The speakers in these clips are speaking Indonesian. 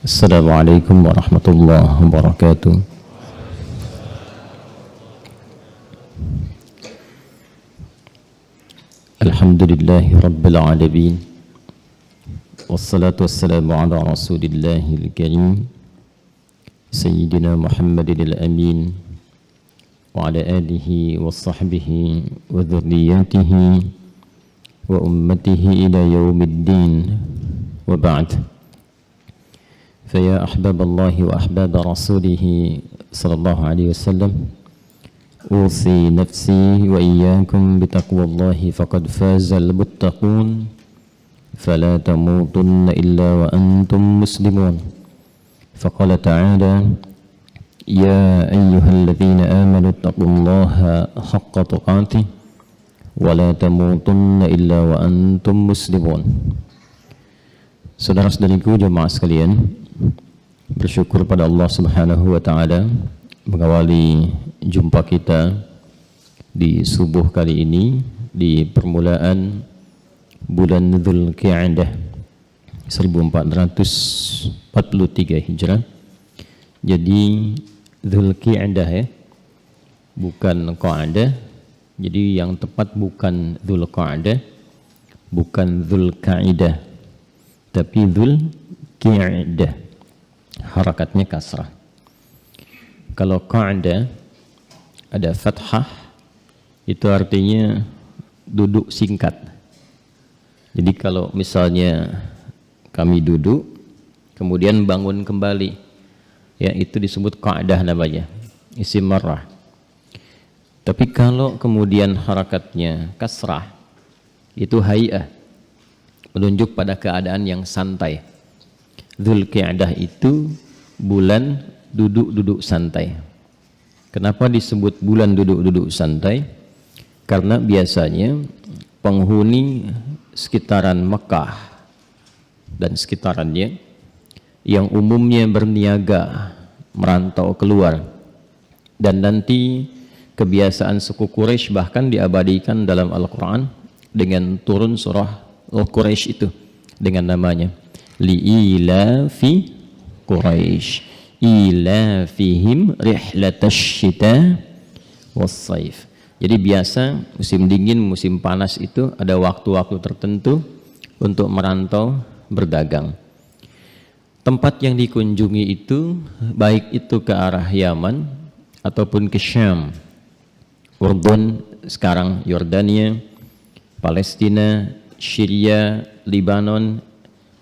Assalamualaikum warahmatullahi wabarakatuh. Alhamdulillahi rabbil alamin. Wassalatu wassalamu ala rasulillahil karim Sayyidina Muhammadin al-amin wa ala alihi wa sahbihi wa dhurriyyatihi wa ummatihi ila yaumiddin wa ba'd. فيا أحباب الله وأحباب رسوله صلى الله عليه وسلم أوصي نفسي وإياكم بتقوى الله فقد فاز المتقون فلا تموتن إلا وأنتم مسلمون فقال تعالى يا أيها الذين آمنوا اتقوا الله حق تقاته ولا تموتن إلا وأنتم مسلمون. Saudara-saudariku jemaah sekalian, bersyukur pada Allah Subhanahu wa taala mengawali jumpa kita di subuh kali ini di permulaan bulan Dzulqa'dah 1443 Hijrah. Jadi Dzulqa'dah ya, bukan Qa'dah. Jadi yang tepat bukan Dzulqa'dah, bukan Dzulqa'idah, tapi Dzulqa'dah. Harakatnya kasrah. Kalau qa'da ada fathah, itu artinya duduk singkat. Jadi kalau misalnya kami duduk kemudian bangun kembali, ya itu disebut qa'dah namanya, isim marrah. Tapi kalau kemudian harakatnya kasrah, itu hay'ah, menunjuk pada keadaan yang santai. Dzulqa'dah itu bulan duduk-duduk santai. Kenapa disebut bulan duduk-duduk santai? Karena biasanya penghuni sekitaran Mekah dan sekitarannya yang umumnya berniaga merantau keluar, dan nanti kebiasaan suku Quraisy bahkan diabadikan dalam Al-Quran dengan turun surah Al-Quraisy itu dengan namanya li'ilafi Quraisy ilafihim rihlatash syita was-saif. Jadi biasa musim dingin, musim panas itu ada waktu-waktu tertentu untuk merantau berdagang. Tempat yang dikunjungi itu baik itu ke arah Yaman ataupun ke Syam, Urdun sekarang, Yordania, Palestina, Syria, Libanon,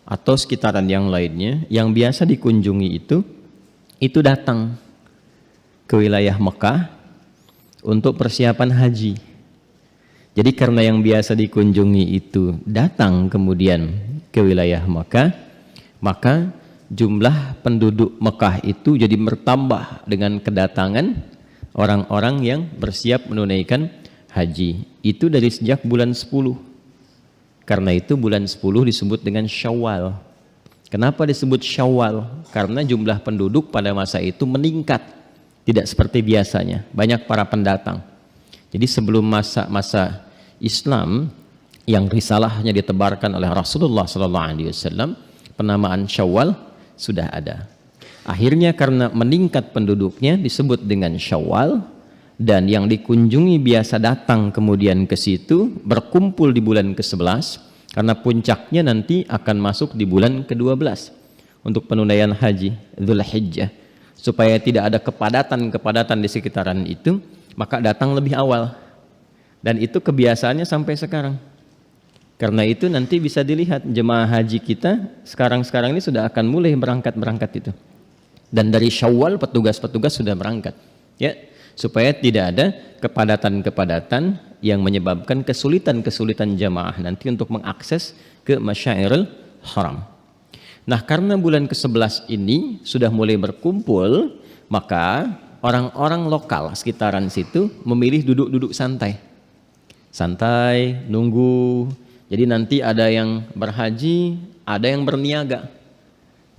atau sekitaran yang lainnya, yang biasa dikunjungi itu datang ke wilayah Mekah untuk persiapan haji. Jadi karena yang biasa dikunjungi itu datang kemudian ke wilayah Mekah, maka jumlah penduduk Mekah itu jadi bertambah dengan kedatangan orang-orang yang bersiap menunaikan haji. Itu dari sejak bulan 10. Karena itu bulan 10 disebut dengan Syawal. Kenapa disebut Syawal? Karena jumlah penduduk pada masa itu meningkat, tidak seperti biasanya, banyak para pendatang. Jadi sebelum masa Islam yang risalahnya ditebarkan oleh Rasulullah SAW, penamaan Syawal sudah ada. Akhirnya karena meningkat penduduknya disebut dengan Syawal, dan yang dikunjungi biasa datang kemudian ke situ berkumpul di bulan ke-11, karena puncaknya nanti akan masuk di bulan ke-12 untuk penunaian haji Dzulhijjah. Supaya tidak ada kepadatan di sekitaran itu, maka datang lebih awal. Dan itu kebiasaannya sampai sekarang. Karena itu nanti bisa dilihat jemaah haji kita sekarang ini sudah akan mulai berangkat itu. Dan dari Syawal petugas-petugas sudah berangkat. Ya, supaya tidak ada kepadatan yang menyebabkan kesulitan jamaah nanti untuk mengakses ke Masyairul Haram. Nah, karena bulan ke-11 ini sudah mulai berkumpul, maka orang-orang lokal sekitaran situ memilih duduk-duduk santai, nunggu. Jadi nanti ada yang berhaji, ada yang berniaga.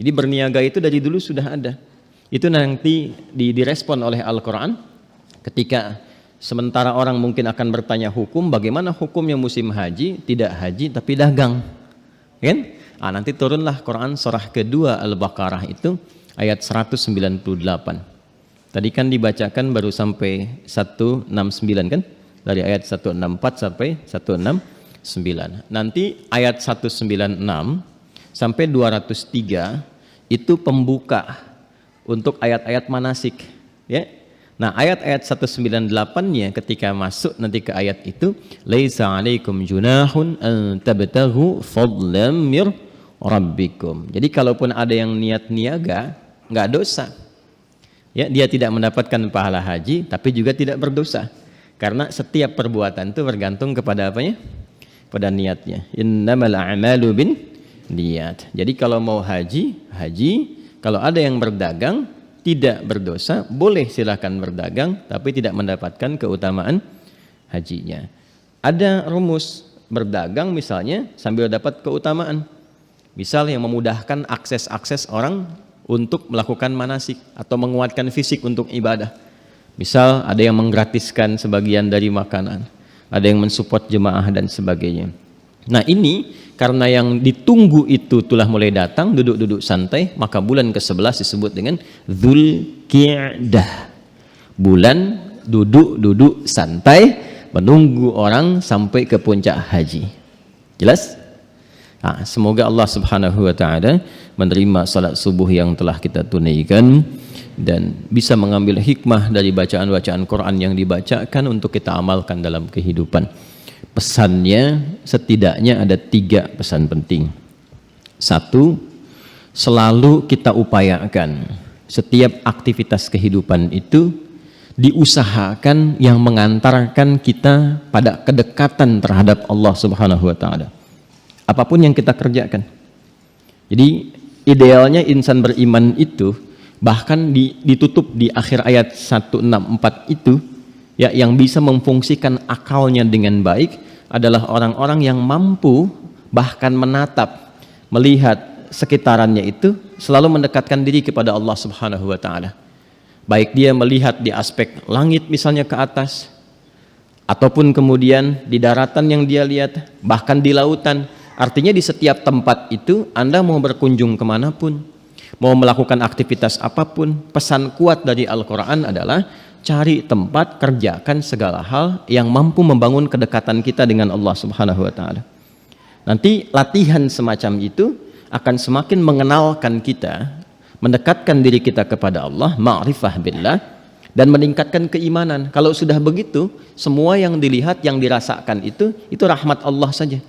Jadi berniaga itu dari dulu sudah ada. Itu nanti direspon oleh Al-Quran. Ketika sementara orang mungkin akan bertanya hukum, bagaimana hukumnya musim haji, tidak haji tapi dagang, kan? Nanti turunlah Quran surah kedua Al-Baqarah itu ayat 198. Tadi kan dibacakan baru sampai 169 kan? Dari ayat 164 sampai 169. Nanti ayat 196 sampai 203 itu pembuka untuk ayat-ayat manasik, ya. Nah, ayat-ayat 198-nya ketika masuk nanti ke ayat itu, laisa 'alaikum junahun an tabtaghu fadlan mir rabbikum. Jadi kalaupun ada yang niat niaga, nggak dosa. Ya, dia tidak mendapatkan pahala haji, tapi juga tidak berdosa. Karena setiap perbuatan itu bergantung kepada apanya? Pada niatnya. Innamal a'malu bin niat. Jadi kalau mau haji. Kalau ada yang berdagang, tidak berdosa, boleh silakan berdagang, tapi tidak mendapatkan keutamaan hajinya. Ada rumus berdagang misalnya sambil dapat keutamaan. Misal yang memudahkan akses orang untuk melakukan manasik atau menguatkan fisik untuk ibadah. Misal ada yang menggratiskan sebagian dari makanan, ada yang mensupport jemaah dan sebagainya. Nah ini karena yang ditunggu itu telah mulai datang, duduk-duduk santai, maka bulan ke-11 disebut dengan Dzulqa'dah. Bulan duduk-duduk santai menunggu orang sampai ke puncak haji. Jelas? Semoga Allah Subhanahu wa taala menerima salat subuh yang telah kita tunaikan dan bisa mengambil hikmah dari bacaan-bacaan Quran yang dibacakan untuk kita amalkan dalam kehidupan. Pesannya setidaknya ada 3 pesan penting. 1, selalu kita upayakan setiap aktivitas kehidupan itu diusahakan yang mengantarkan kita pada kedekatan terhadap Allah Subhanahu wa taala. Apapun yang kita kerjakan. Jadi idealnya insan beriman itu bahkan ditutup di akhir ayat 164 itu, ya, yang bisa memfungsikan akalnya dengan baik adalah orang-orang yang mampu bahkan menatap, melihat sekitarannya itu selalu mendekatkan diri kepada Allah Subhanahu wa taala. Baik dia melihat di aspek langit misalnya ke atas, ataupun kemudian di daratan yang dia lihat, bahkan di lautan. Artinya di setiap tempat itu Anda mau berkunjung kemanapun, mau melakukan aktivitas apapun, pesan kuat dari Al-Quran adalah cari tempat, kerjakan segala hal yang mampu membangun kedekatan kita dengan Allah Subhanahu wa taala. Nanti latihan semacam itu akan semakin mengenalkan kita, mendekatkan diri kita kepada Allah, ma'rifah billah, dan meningkatkan keimanan. Kalau sudah begitu, semua yang dilihat, yang dirasakan itu rahmat Allah saja.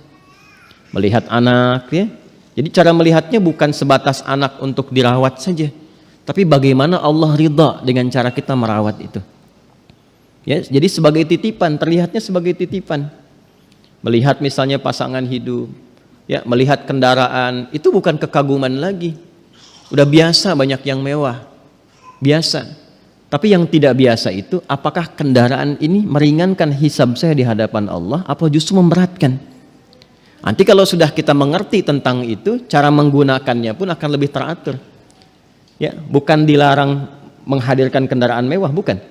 Melihat anak, ya. Jadi cara melihatnya bukan sebatas anak untuk dirawat saja, tapi bagaimana Allah ridha dengan cara kita merawat itu. Ya, jadi sebagai titipan, terlihatnya sebagai titipan. Melihat misalnya pasangan hidup, ya, melihat kendaraan, itu bukan kekaguman lagi. Udah biasa banyak yang mewah, biasa. Tapi yang tidak biasa itu, apakah kendaraan ini meringankan hisab saya di hadapan Allah, apa justru memberatkan? Nanti kalau sudah kita mengerti tentang itu, cara menggunakannya pun akan lebih teratur. Ya, bukan dilarang menghadirkan kendaraan mewah, bukan.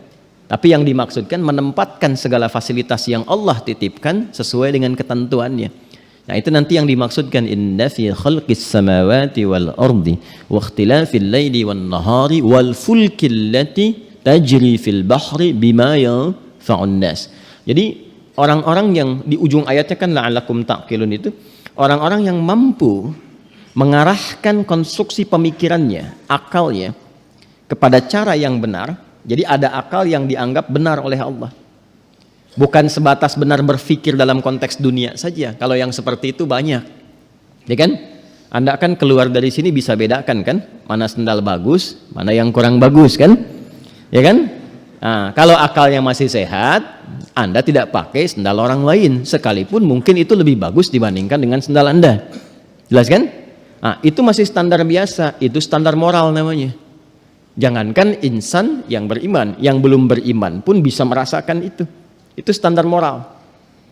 Tapi yang dimaksudkan menempatkan segala fasilitas yang Allah titipkan sesuai dengan ketentuannya. Nah, itu nanti yang dimaksudkan inna fi khalqis samawati wal ardi wa ikhtilafil laili wan nahari wal fulkil lati tajri fil bahri bima yanfa'un nas. Jadi orang-orang yang di ujung ayatnya kan la'allakum ta'qilun itu, orang-orang yang mampu mengarahkan konstruksi pemikirannya, akalnya kepada cara yang benar. Jadi ada akal yang dianggap benar oleh Allah. Bukan sebatas benar berpikir dalam konteks dunia saja. Kalau yang seperti itu banyak. Ya kan? Anda akan keluar dari sini bisa bedakan kan? Mana sendal bagus, mana yang kurang bagus kan? Ya kan? Nah, kalau akalnya masih sehat, Anda tidak pakai sendal orang lain, sekalipun mungkin itu lebih bagus dibandingkan dengan sendal Anda. Jelas kan? Nah, itu masih standar biasa, itu standar moral namanya. Jangankan insan yang beriman, yang belum beriman pun bisa merasakan itu. Itu standar moral.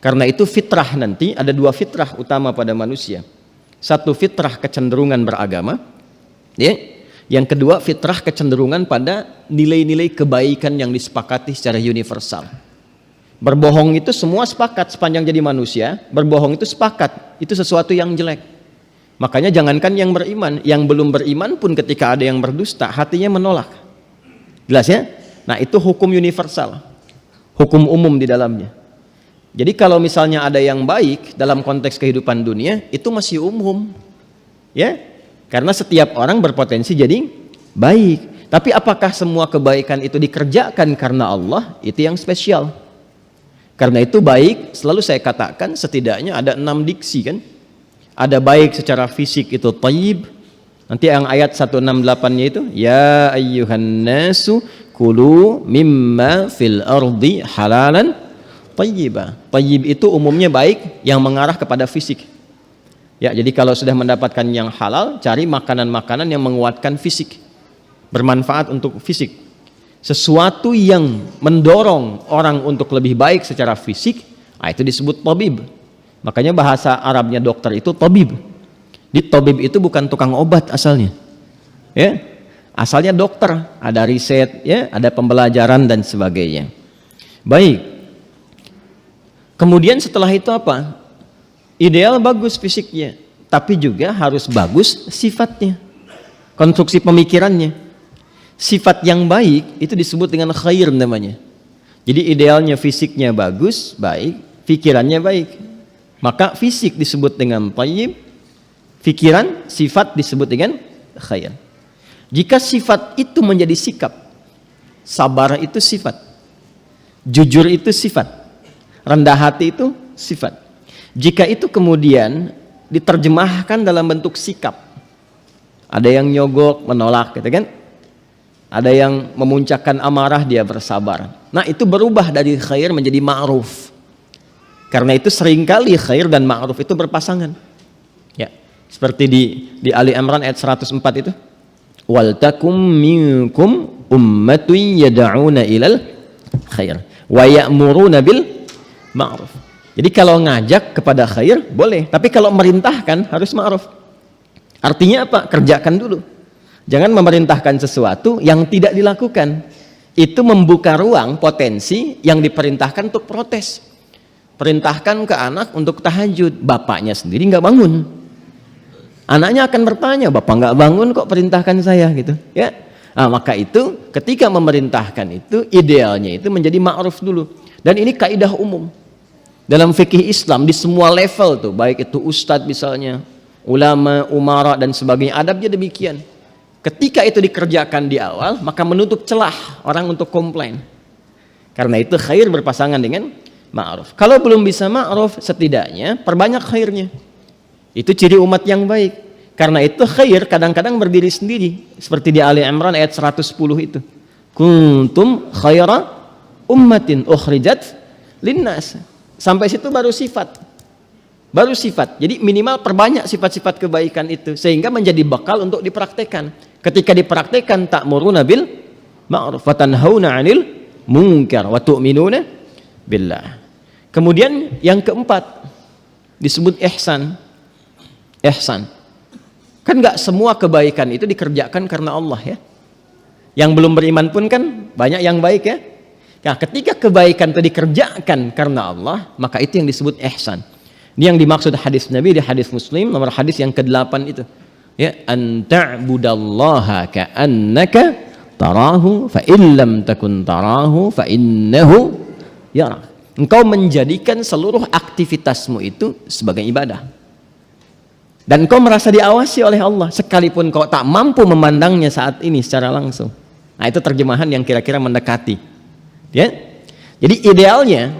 Karena itu fitrah nanti, ada 2 fitrah utama pada manusia. 1 fitrah kecenderungan beragama, ya. Yang kedua fitrah kecenderungan pada nilai-nilai kebaikan yang disepakati secara universal. Berbohong itu semua sepakat sepanjang jadi manusia, berbohong itu sepakat, itu sesuatu yang jelek. Makanya jangankan yang beriman, yang belum beriman pun ketika ada yang berdusta, hatinya menolak. Jelas ya? Nah, itu hukum universal, hukum umum di dalamnya. Jadi kalau misalnya ada yang baik dalam konteks kehidupan dunia, itu masih umum, ya, karena setiap orang berpotensi jadi baik. Tapi apakah semua kebaikan itu dikerjakan karena Allah? Itu yang spesial. Karena itu baik, selalu saya katakan setidaknya ada 6 diksi kan. Ada baik secara fisik itu thayyib. Nanti yang ayat 168-nya itu ya ayyuhan nasu kulu mimma fil ardi halalan thayyiba. Thayyib itu umumnya baik yang mengarah kepada fisik. Ya, jadi kalau sudah mendapatkan yang halal, cari makanan-makanan yang menguatkan fisik, bermanfaat untuk fisik. Sesuatu yang mendorong orang untuk lebih baik secara fisik, itu disebut tabib. Makanya bahasa Arabnya dokter itu tabib. Di tabib itu bukan tukang obat asalnya, ya, asalnya dokter, ada riset, ya, ada pembelajaran dan sebagainya. Baik. Kemudian setelah itu apa? Ideal bagus fisiknya, tapi juga harus bagus sifatnya, konstruksi pemikirannya. Sifat yang baik itu disebut dengan khair namanya. Jadi idealnya fisiknya bagus, baik, pikirannya baik. Maka fisik disebut dengan thayyib, pikiran, sifat disebut dengan khair. Jika sifat itu menjadi sikap, sabar itu sifat, jujur itu sifat, rendah hati itu sifat. Jika itu kemudian diterjemahkan dalam bentuk sikap, ada yang nyogok, menolak, gitu kan? Ada yang memuncakkan amarah, dia bersabar. Nah, itu berubah dari khair menjadi ma'ruf. Karena itu seringkali khair dan ma'ruf itu berpasangan. Ya, seperti di Ali Imran ayat 104 itu. Wal takum minkum ummatun yad'una ilal khair wa ya'muruna bil ma'ruf. Jadi kalau ngajak kepada khair boleh, tapi kalau merintahkan harus ma'ruf. Artinya apa? Kerjakan dulu. Jangan memerintahkan sesuatu yang tidak dilakukan. Itu membuka ruang potensi yang diperintahkan untuk protes. Perintahkan ke anak untuk tahajud, bapaknya sendiri nggak bangun. Anaknya akan bertanya, bapak nggak bangun kok perintahkan saya gitu, ya. Nah, maka itu ketika memerintahkan itu idealnya itu menjadi ma'ruf dulu. Dan ini kaidah umum dalam fikih Islam di semua level tuh, baik itu ustadz misalnya, ulama, umara dan sebagainya, adabnya demikian. Ketika itu dikerjakan di awal, maka menutup celah orang untuk komplain. Karena itu khair berpasangan dengan ma'ruf. Kalau belum bisa ma'ruf, setidaknya perbanyak khairnya. Itu ciri umat yang baik. Karena itu khair kadang-kadang berdiri sendiri. Seperti di Ali Imran ayat 110 itu. Kuntum khaira ummatin ukhrijat linnas. Sampai situ baru sifat. Baru sifat. Jadi minimal perbanyak sifat-sifat kebaikan itu. Sehingga menjadi bekal untuk dipraktekkan. Ketika dipraktekkan ta'muruna bil ma'ruf wa tanhauna 'anil munkar wa tu'minuna billah. Kemudian yang keempat disebut ihsan. Ihsan. Kan enggak semua kebaikan itu dikerjakan karena Allah ya. Yang belum beriman pun kan banyak yang baik ya. Nah, ketika kebaikan itu dikerjakan karena Allah, maka itu yang disebut ihsan. Ini yang dimaksud hadis Nabi di hadis Muslim nomor hadis yang ke-8 itu. Ya, an ta'budallaha ka'annaka tarahu fa illam takun tarahu fa innahu yarak. Engkau menjadikan seluruh aktivitasmu itu sebagai ibadah. Dan kau merasa diawasi oleh Allah sekalipun kau tak mampu memandangnya saat ini secara langsung. Nah, itu terjemahan yang kira-kira mendekati. Ya. Jadi idealnya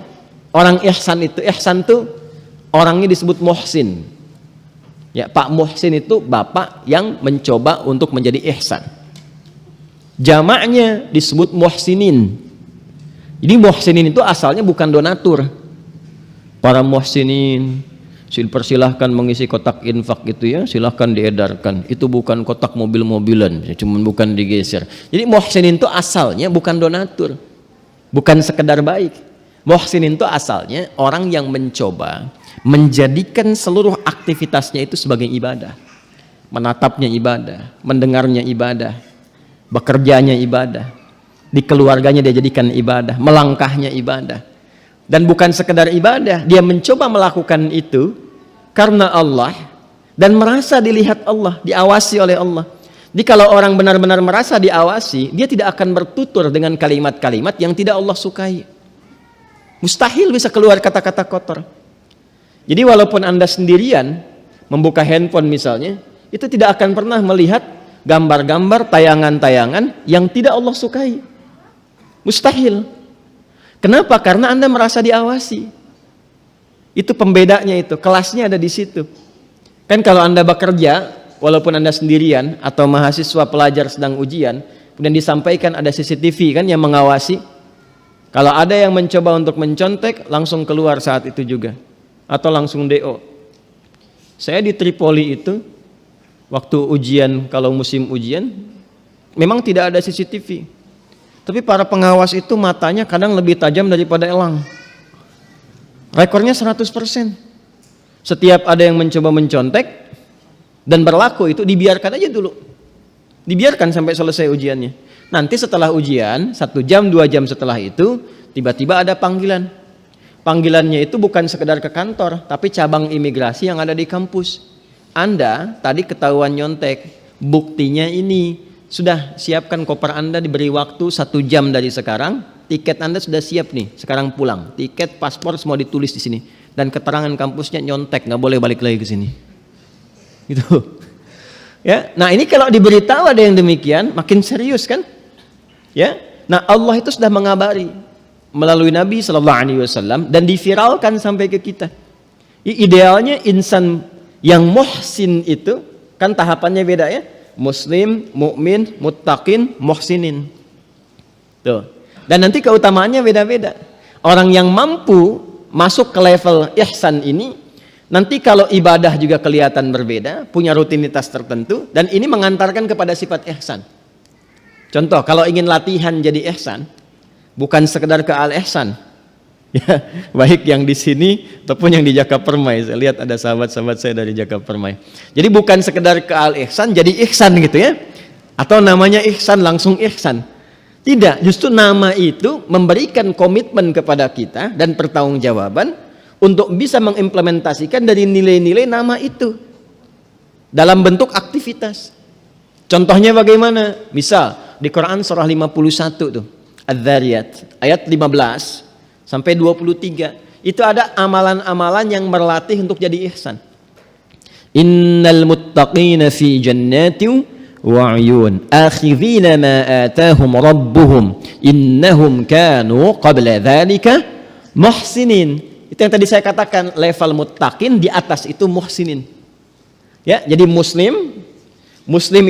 orang ihsan itu orangnya disebut muhsin. Ya, Pak Muhsin itu bapak yang mencoba untuk menjadi ihsan. Jamaknya disebut muhsinin. Jadi muhsinin itu asalnya bukan donatur. Para muhsinin silahkan mengisi kotak infak gitu ya, silahkan diedarkan. Itu bukan kotak mobil-mobilan, cuma bukan digeser. Jadi muhsinin itu asalnya bukan donatur, bukan sekedar baik. Muhsinin itu asalnya orang yang mencoba menjadikan seluruh aktivitasnya itu sebagai ibadah. Menatapnya ibadah, mendengarnya ibadah, bekerjanya ibadah, di keluarganya dia jadikan ibadah, melangkahnya ibadah. Dan bukan sekedar ibadah, dia mencoba melakukan itu karena Allah, dan merasa dilihat Allah, diawasi oleh Allah. Jadi kalau orang benar-benar merasa diawasi, dia tidak akan bertutur dengan kalimat-kalimat yang tidak Allah sukai. Mustahil bisa keluar kata-kata kotor. Jadi walaupun Anda sendirian membuka handphone misalnya, itu tidak akan pernah melihat gambar-gambar, tayangan-tayangan yang tidak Allah sukai. Mustahil. Kenapa? Karena Anda merasa diawasi. Itu pembedanya itu, kelasnya ada di situ. Kan kalau Anda bekerja, walaupun Anda sendirian atau mahasiswa pelajar sedang ujian, kemudian disampaikan ada CCTV kan yang mengawasi. Kalau ada yang mencoba untuk mencontek, langsung keluar saat itu juga. Atau langsung DO. Saya di Tripoli itu, waktu ujian, kalau musim ujian, memang tidak ada CCTV. Tapi para pengawas itu matanya kadang lebih tajam daripada elang. Rekornya 100%. Setiap ada yang mencoba mencontek dan berlaku itu dibiarkan aja dulu. Dibiarkan sampai selesai ujiannya. Nanti setelah ujian, 1 jam, 2 jam setelah itu, tiba-tiba ada panggilan. Panggilannya itu bukan sekedar ke kantor, tapi cabang imigrasi yang ada di kampus. Anda tadi ketahuan nyontek, buktinya ini. Sudah siapkan koper Anda, diberi waktu 1 jam dari sekarang, tiket Anda sudah siap nih, sekarang pulang. Tiket, paspor semua ditulis di sini. Dan keterangan kampusnya nyontek, nggak boleh balik lagi ke sini. Gitu. Ya, nah ini kalau diberitahu ada yang demikian, makin serius kan? Ya, nah Allah itu sudah mengabari melalui Nabi SAW dan diviralkan sampai ke kita. Idealnya insan yang muhsin itu kan tahapannya beda ya. Muslim, mukmin, muttaqin, muhsinin. Tuh. Dan nanti keutamaannya beda-beda. Orang yang mampu masuk ke level ihsan ini, nanti kalau ibadah juga kelihatan berbeda, punya rutinitas tertentu, dan ini mengantarkan kepada sifat ihsan. Contoh, kalau ingin latihan jadi ihsan, bukan sekedar ke al-ihsan, ya, baik yang di sini ataupun yang di Jakapermai. Saya lihat ada sahabat-sahabat saya dari Jakapermai. Jadi bukan sekedar ke al-ihsan jadi ihsan gitu ya, atau namanya ihsan langsung ihsan. Tidak, justru nama itu memberikan komitmen kepada kita dan pertanggungjawaban untuk bisa mengimplementasikan dari nilai-nilai nama itu dalam bentuk aktivitas. Contohnya bagaimana? Misal di Quran surah 51 tuh, Adz-Dzariyat ayat 15 sampai 23, itu ada amalan-amalan yang berlatih untuk jadi ihsan. Innal muttaqina fi jannatin wa 'uyun akhidhina ma atahum rabbuhum innahum kanu qabla dzalika muhsinin. Itu yang tadi saya katakan, level muttaqin, di atas itu muhsinin. Ya, jadi muslim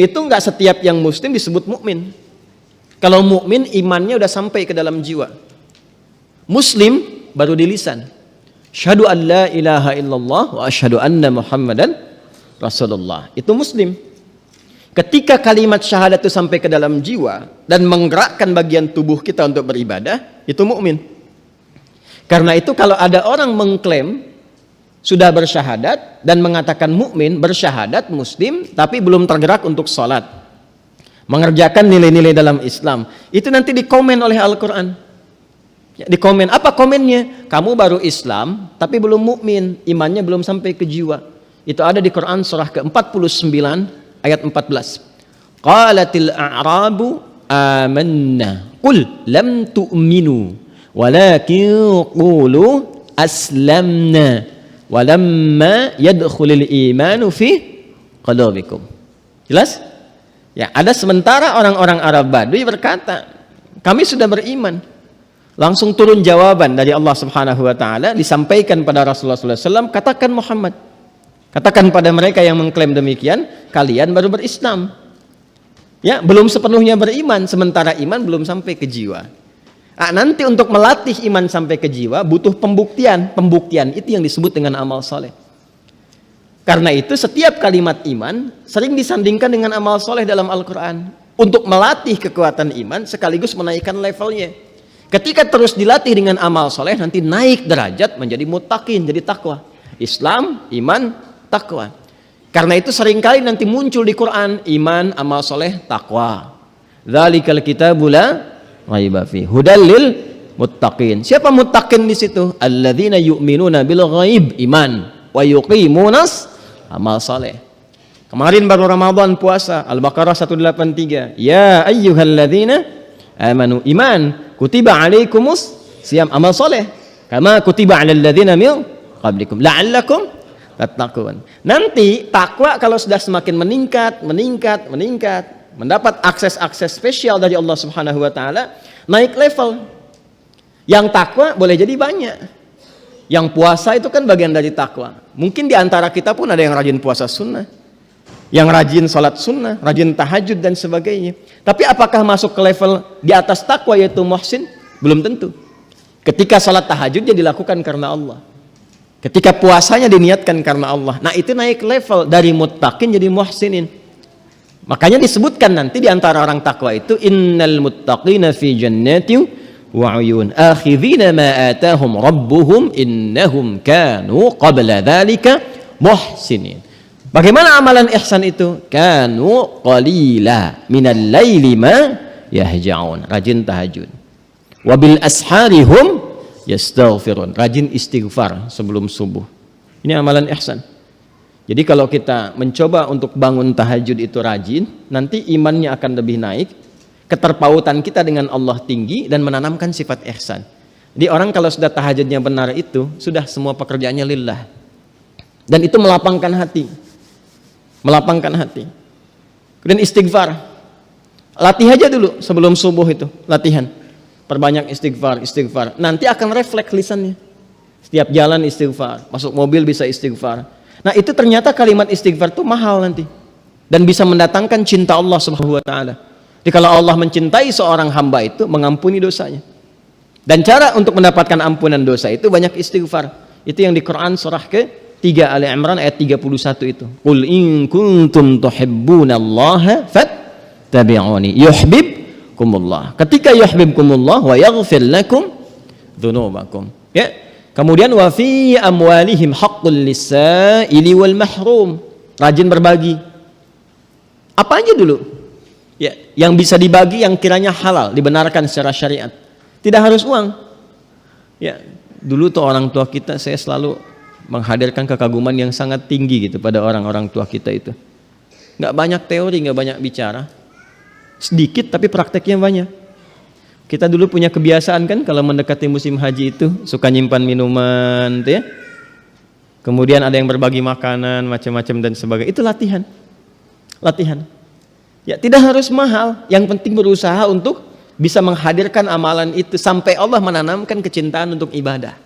itu enggak setiap yang muslim disebut mukmin. Kalau mukmin imannya udah sampai ke dalam jiwa. Muslim baru di lisan. Asyhadu an la ilaha illallah wa asyhadu anna Muhammadan Rasulullah. Itu muslim. Ketika kalimat syahadat itu sampai ke dalam jiwa dan menggerakkan bagian tubuh kita untuk beribadah, itu mukmin. Karena itu kalau ada orang mengklaim sudah bersyahadat dan mengatakan mukmin, bersyahadat muslim, tapi belum tergerak untuk sholat, mengerjakan nilai-nilai dalam Islam, itu nanti dikomen oleh Al-Quran. Ya, dikomen, apa komennya? Kamu baru Islam tapi belum mukmin, imannya belum sampai ke jiwa. Itu ada di Quran surah ke-49 ayat 14. Qalatil a'rabu amanna qul lam tu'minu walakin qulu aslamna walamma yadkhulul imanu fi qulubikum. Jelas? Ya, ada sementara orang-orang Arab Badui berkata, kami sudah beriman. Langsung turun jawaban dari Allah Subhanahu wa taala, disampaikan pada Rasulullah SAW, katakan Muhammad, katakan pada mereka yang mengklaim demikian, kalian baru berislam. Ya, belum sepenuhnya beriman, sementara iman belum sampai ke jiwa. Nah, nanti untuk melatih iman sampai ke jiwa butuh pembuktian. Pembuktian itu yang disebut dengan amal soleh. Karena itu setiap kalimat iman sering disandingkan dengan amal soleh dalam Al-Quran untuk melatih kekuatan iman sekaligus menaikkan levelnya. Ketika terus dilatih dengan amal soleh, nanti naik derajat menjadi muttaqin, jadi takwa. Islam, iman, takwa. Karena itu seringkali nanti muncul di Quran iman, amal soleh, takwa. Dzalikal kitabu la raiba fihi hudal lil muttaqin. Siapa muttaqin di situ? Alladzina yu'minuna bil ghaib, iman, wa yuqimunas amal soleh. Kemarin baru Ramadan puasa, Al-Baqarah 183. Ya ayyuhalladzina amanu, iman, kutiba alaikumus siyam, amal soleh. Kama kutiba alal ladzina min qablikum la'allakum tattaqun. Nanti takwa kalau sudah semakin meningkat, mendapat akses-akses spesial dari Allah Subhanahu wa taala, naik level. Yang takwa boleh jadi banyak. Yang puasa itu kan bagian dari takwa. Mungkin di antara kita pun ada yang rajin puasa sunnah, yang rajin sholat sunnah, rajin tahajud dan sebagainya. Tapi apakah masuk ke level di atas takwa yaitu muhsin? Belum tentu. Ketika sholat tahajudnya dilakukan karena Allah, ketika puasanya diniatkan karena Allah, nah itu naik level dari muttaqin jadi muhsinin. Makanya disebutkan nanti di antara orang takwa itu innal muttaqina fi jannatin wa uyun akhidhina ma atahum rabbuhum innahum kanu qabla dzalika muhsinin. Bagaimana amalan ihsan itu? Kanu qalila minal laili ma yahja'un, rajin tahajud. Wabil asharihum yastaghfirun, rajin istighfar sebelum subuh. Ini amalan ihsan. Jadi kalau kita mencoba untuk bangun tahajud itu rajin, nanti imannya akan lebih naik, keterpautan kita dengan Allah tinggi dan menanamkan sifat ihsan. Jadi orang kalau sudah tahajudnya benar itu, sudah semua pekerjaannya lillah. Dan itu melapangkan hati. Kemudian istighfar, latih aja dulu sebelum subuh itu, latihan, perbanyak istighfar. Nanti akan refleks lisannya, setiap jalan istighfar, masuk mobil bisa istighfar. Nah itu ternyata kalimat istighfar itu mahal nanti, dan bisa mendatangkan cinta Allah Subhanahu wa taala. Jadi kalau Allah mencintai seorang hamba itu mengampuni dosanya, dan cara untuk mendapatkan ampunan dosa itu banyak istighfar. Itu yang di Quran surah ke-3 Ali Imran ayat 31 itu. Qul in kuntum tuhibbunallaha fattabi'uni yuhibbukumullah. Ketika yuhibbukumullah wa yaghfir lakum dzunubakum. Ya. Kemudian wa fi amwalihim haqqul lis-sa'ili wal mahrum. Rajin berbagi. Apa aja dulu? Ya, yang bisa dibagi yang kiranya halal, dibenarkan secara syariat. Tidak harus uang. Ya, dulu tuh orang tua kita, saya selalu menghadirkan kekaguman yang sangat tinggi gitu pada orang-orang tua kita itu. Nggak banyak teori, nggak banyak bicara, sedikit tapi prakteknya banyak. Kita dulu punya kebiasaan kan kalau mendekati musim haji itu suka nyimpan minuman, tuh ya. Kemudian ada yang berbagi makanan macam-macam dan sebagainya. Itu latihan. Ya tidak harus mahal, yang penting berusaha untuk bisa menghadirkan amalan itu sampai Allah menanamkan kecintaan untuk ibadah.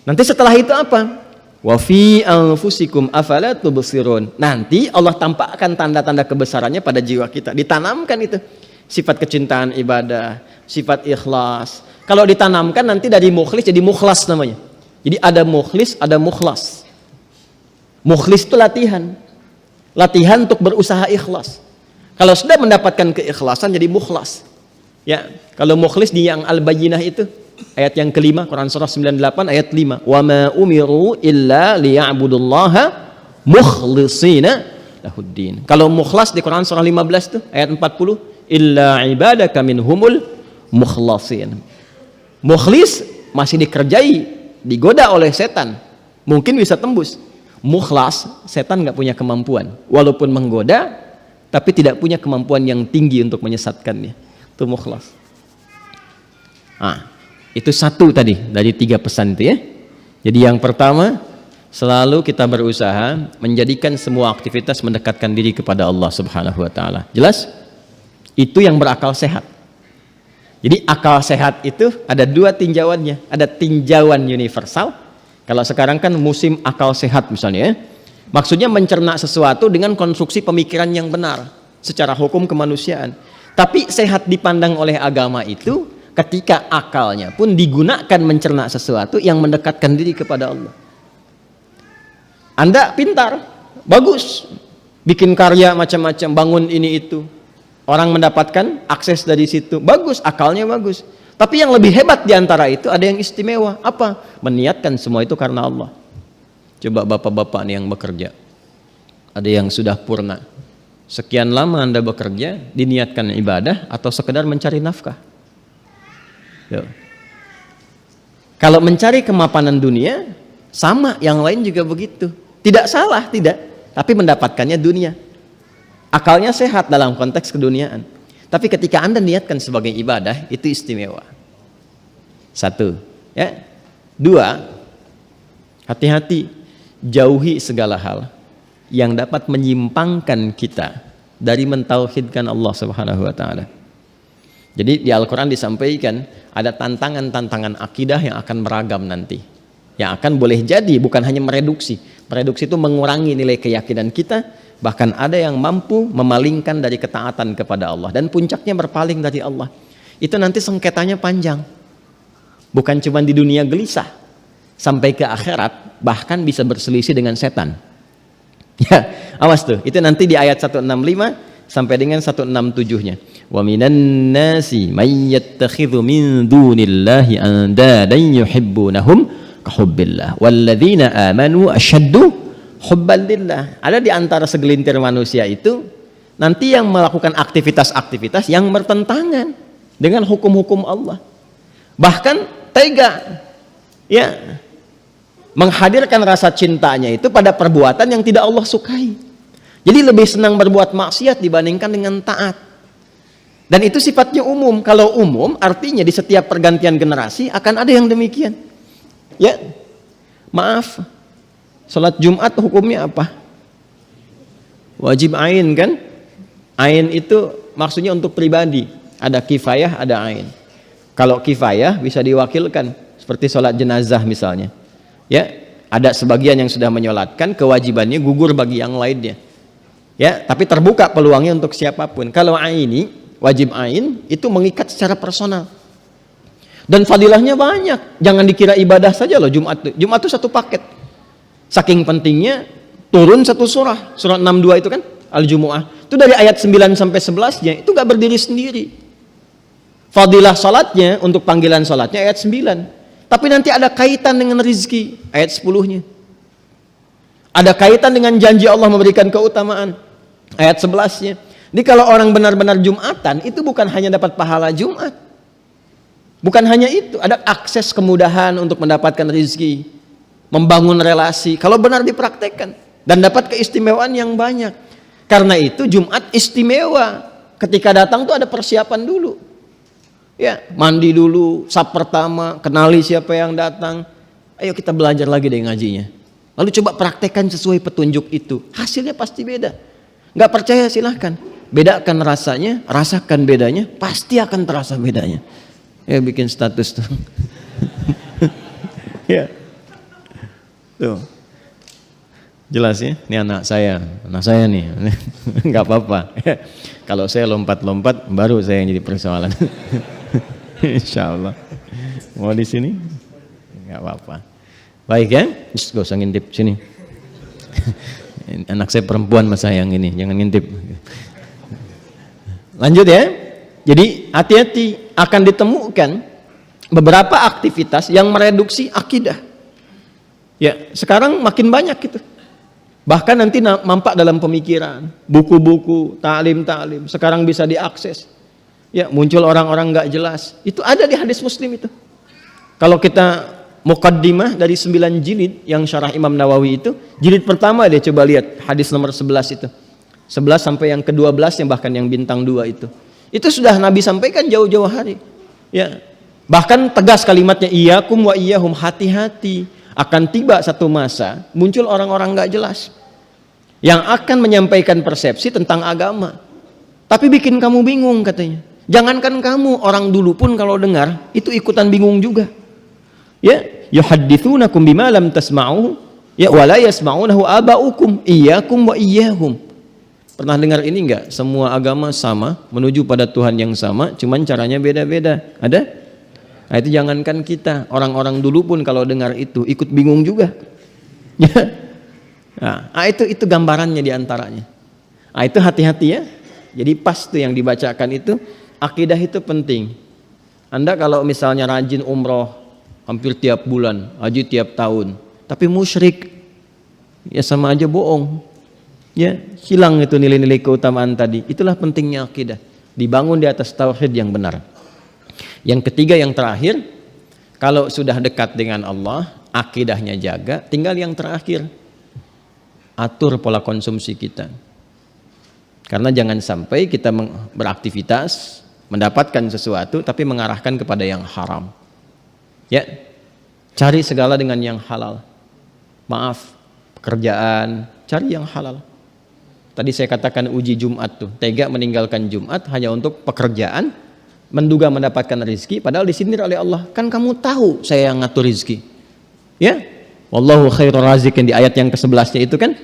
Nanti setelah itu apa? Wa fi anfusikum afala tubsirun. Nanti Allah tampakkan tanda-tanda kebesarannya pada jiwa kita. Ditanamkan itu sifat kecintaan ibadah, sifat ikhlas. Kalau ditanamkan nanti dari mukhlis jadi mukhlas namanya. Jadi ada mukhlis, ada mukhlas. Mukhlis itu latihan. Latihan untuk berusaha ikhlas. Kalau sudah mendapatkan keikhlasan jadi mukhlas. Ya, kalau mukhlis di yang Al-Bayyinah itu ayat yang kelima, Quran surah 98 ayat 5. Wa ma umiru illa liya'budullaha mukhlishina lahuddin. Kalau mukhlas di Quran surah 15 itu ayat 40, illa ibadaka minhumul mukhlasin. Mukhlis masih dikerjai, digoda oleh setan, mungkin bisa tembus. Mukhlas, setan nggak punya kemampuan, walaupun menggoda, tapi tidak punya kemampuan yang tinggi untuk menyesatkannya. Itu mukhlas. Itu satu tadi dari 3 pesan itu ya. Jadi yang pertama, selalu kita berusaha menjadikan semua aktivitas mendekatkan diri kepada Allah Subhanahu wa taala. Jelas? Itu yang berakal sehat. Jadi akal sehat itu ada 2 tinjauannya. Ada tinjauan universal. Kalau sekarang kan musim akal sehat misalnya ya. Maksudnya mencerna sesuatu dengan konstruksi pemikiran yang benar secara hukum kemanusiaan. Tapi sehat dipandang oleh agama itu ketika akalnya pun digunakan mencerna sesuatu yang mendekatkan diri kepada Allah. Anda pintar, bagus, bikin karya macam-macam, bangun ini itu, orang mendapatkan akses dari situ, bagus, akalnya bagus. Tapi yang lebih hebat diantara itu ada yang istimewa. Apa? Meniatkan semua itu karena Allah. Coba bapak-bapak nih yang bekerja, ada yang sudah purna, sekian lama Anda bekerja, diniatkan ibadah atau sekedar mencari nafkah? Yo. Kalau mencari kemapanan dunia, sama, yang lain juga begitu. Tidak salah, tidak. Tapi mendapatkannya dunia. Akalnya sehat dalam konteks keduniaan. Tapi ketika Anda niatkan sebagai ibadah, itu istimewa. Satu. Ya. Dua, hati-hati. Jauhi segala hal yang dapat menyimpangkan kita dari mentauhidkan Allah Subhanahu wa taala. Jadi di Al-Qur'an disampaikan ada tantangan-tantangan akidah yang akan beragam nanti. Yang akan boleh jadi bukan hanya mereduksi. Mereduksi itu mengurangi nilai keyakinan kita, bahkan ada yang mampu memalingkan dari ketaatan kepada Allah dan puncaknya berpaling dari Allah. Itu nanti sengketanya panjang. Bukan cuma di dunia gelisah, sampai ke akhirat bahkan bisa berselisih dengan setan. Ya, awas tuh. Itu nanti di ayat 165 sampai dengan 167-nya. Wa minan nasi may yattakhidhu min dunillahi andadan yuhibbunahum kahubbillah walladzina amanu asyaddu hubban lillah. Ada di antara segelintir manusia itu nanti yang melakukan aktivitas-aktivitas yang bertentangan dengan hukum-hukum Allah. Bahkan tega ya menghadirkan rasa cintanya itu pada perbuatan yang tidak Allah sukai. Jadi lebih senang berbuat maksiat dibandingkan dengan taat. Dan itu sifatnya umum. Kalau umum artinya di setiap pergantian generasi akan ada yang demikian. Ya, maaf, sholat Jumat hukumnya apa? Wajib ain kan? Ain itu maksudnya untuk pribadi. Ada kifayah, ada ain. Kalau kifayah bisa diwakilkan seperti sholat jenazah misalnya. Ya, ada sebagian yang sudah menyolatkan, kewajibannya gugur bagi yang lainnya. Ya, tapi terbuka peluangnya untuk siapapun. Kalau aini, wajib ain itu mengikat secara personal. Dan fadilahnya banyak. Jangan dikira ibadah saja loh Jumat. Jumat itu satu paket. Saking pentingnya turun satu surah, surah 62 itu kan, Al-Jumu'ah. Itu dari ayat 9 sampai 11-nya itu gak berdiri sendiri. Fadilah salatnya untuk panggilan salatnya ayat 9. Tapi nanti ada kaitan dengan rizki ayat 10-nya. Ada kaitan dengan janji Allah memberikan keutamaan ayat 11-nya. Jadi kalau orang benar-benar Jumatan itu bukan hanya dapat pahala Jumat. Bukan hanya itu, ada akses kemudahan untuk mendapatkan rizki, membangun relasi kalau benar dipraktekkan dan dapat keistimewaan yang banyak. Karena itu Jumat istimewa. Ketika datang tuh ada persiapan dulu. Ya, mandi dulu, sap pertama, kenali siapa yang datang. Ayo kita belajar lagi deh ngajinya. Lalu coba praktekkan sesuai petunjuk itu. Hasilnya pasti beda. Nggak percaya silahkan. Bedakan rasanya, rasakan bedanya, pasti akan terasa bedanya. Ya bikin status tuh. Ya. Tuh. Jelas ya, ini anak saya nih. Nggak apa-apa. Kalau saya lompat-lompat, baru saya yang jadi persoalan. Insya Allah. Mau di sini? Nggak apa-apa. Baik ya, gak usah ngintip sini. Anak saya perempuan mas sayang ini, jangan ngintip. Lanjut ya. Jadi hati-hati, akan ditemukan beberapa aktivitas yang mereduksi akidah. Ya, sekarang makin banyak gitu. Bahkan nanti nampak dalam pemikiran, buku-buku, ta'lim. Sekarang bisa diakses. Ya, muncul orang-orang nggak jelas. Itu ada di hadis Muslim itu. Kalau kita muqaddimah dari 9 jilid yang syarah Imam Nawawi itu, jilid pertama dia coba lihat hadis nomor 11 itu. 11 sampai yang ke-12 yang bahkan yang bintang 2 itu. Itu sudah Nabi sampaikan jauh-jauh hari. Ya. Bahkan tegas kalimatnya, iyyakum wa iyyahum, hati-hati. Akan tiba satu masa muncul orang-orang nggak jelas yang akan menyampaikan persepsi tentang agama, tapi bikin kamu bingung katanya. Jangankan kamu, orang dulu pun kalau dengar itu ikutan bingung juga. Ya, yuhadditsunakum bima lam tasma'u ya wala yasma'unahu aba'ukum iyyakum wa iyyahum. Pernah dengar ini enggak? Semua agama sama, menuju pada Tuhan yang sama, cuman caranya beda-beda. Ada? Nah, itu jangankan kita, orang-orang dulu pun kalau dengar itu ikut bingung juga. Ya. Nah, itu gambarannya diantaranya. Nah, itu hati-hati ya. Jadi pas tuh yang dibacakan itu, akidah itu penting. Anda kalau misalnya rajin umroh hampir tiap bulan, haji tiap tahun, tapi musyrik, ya sama aja bohong. Ya, hilang itu nilai-nilai keutamaan tadi. Itulah pentingnya akidah, dibangun di atas tauhid yang benar. Yang ketiga, yang terakhir, kalau sudah dekat dengan Allah, akidahnya jaga, tinggal yang terakhir. atur pola konsumsi kita. Karena jangan sampai kita beraktivitas, mendapatkan sesuatu tapi mengarahkan kepada yang haram. Ya, cari segala dengan yang halal. Maaf, pekerjaan, cari yang halal. Tadi saya katakan uji Jumat tuh, tega meninggalkan Jumat hanya untuk pekerjaan, menduga mendapatkan rezeki, padahal disindir oleh Allah. Kan kamu tahu saya yang ngatur rezeki. Ya, wallahu khairur raziqin di ayat yang ke-11-nya itu kan,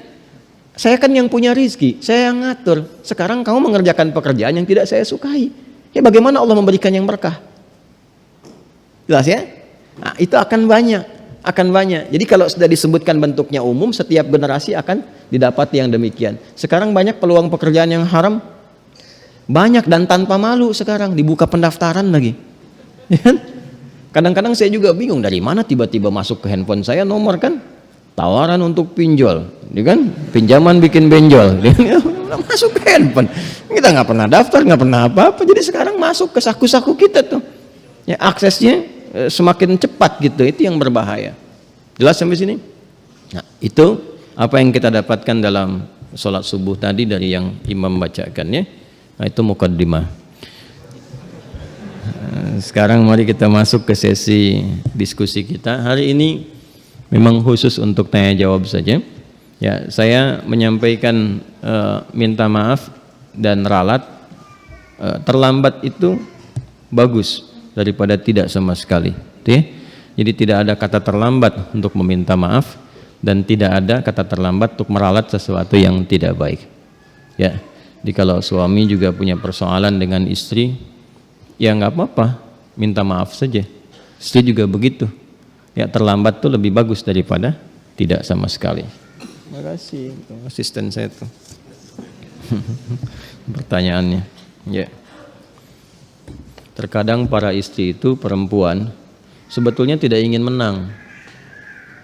saya kan yang punya rezeki, saya yang ngatur. Sekarang kamu mengerjakan pekerjaan yang tidak saya sukai. Ya bagaimana Allah memberikan yang berkah? Jelas ya? Nah, itu akan banyak. Jadi kalau sudah disebutkan bentuknya umum, setiap generasi akan didapati yang demikian. Sekarang banyak peluang pekerjaan yang haram, banyak dan tanpa malu sekarang dibuka pendaftaran lagi. Kadang-kadang saya juga bingung dari mana tiba-tiba masuk ke handphone saya nomor kan tawaran untuk pinjol, kan pinjaman bikin benjol, masuk ke handphone. Kita nggak pernah daftar, nggak pernah apa-apa. Jadi sekarang masuk ke saku-saku kita tuh, ya aksesnya semakin cepat gitu, itu yang berbahaya. Jelas sampai sini? Nah, itu apa yang kita dapatkan dalam sholat subuh tadi dari yang imam bacakan ya. Nah, itu muqaddimah. Sekarang mari kita masuk ke sesi diskusi kita. Hari ini memang khusus untuk tanya jawab saja. Ya, saya menyampaikan minta maaf dan ralat. Terlambat itu bagus daripada tidak sama sekali. Ya? Jadi tidak ada kata terlambat untuk meminta maaf dan tidak ada kata terlambat untuk meralat sesuatu yang tidak baik. Ya, jadi kalau suami juga punya persoalan dengan istri, ya nggak apa-apa, minta maaf saja. Istri juga begitu. Ya terlambat tuh lebih bagus daripada tidak sama sekali. Terima kasih, asisten saya tuh. Pertanyaannya, ya. Terkadang para istri itu perempuan sebetulnya tidak ingin menang.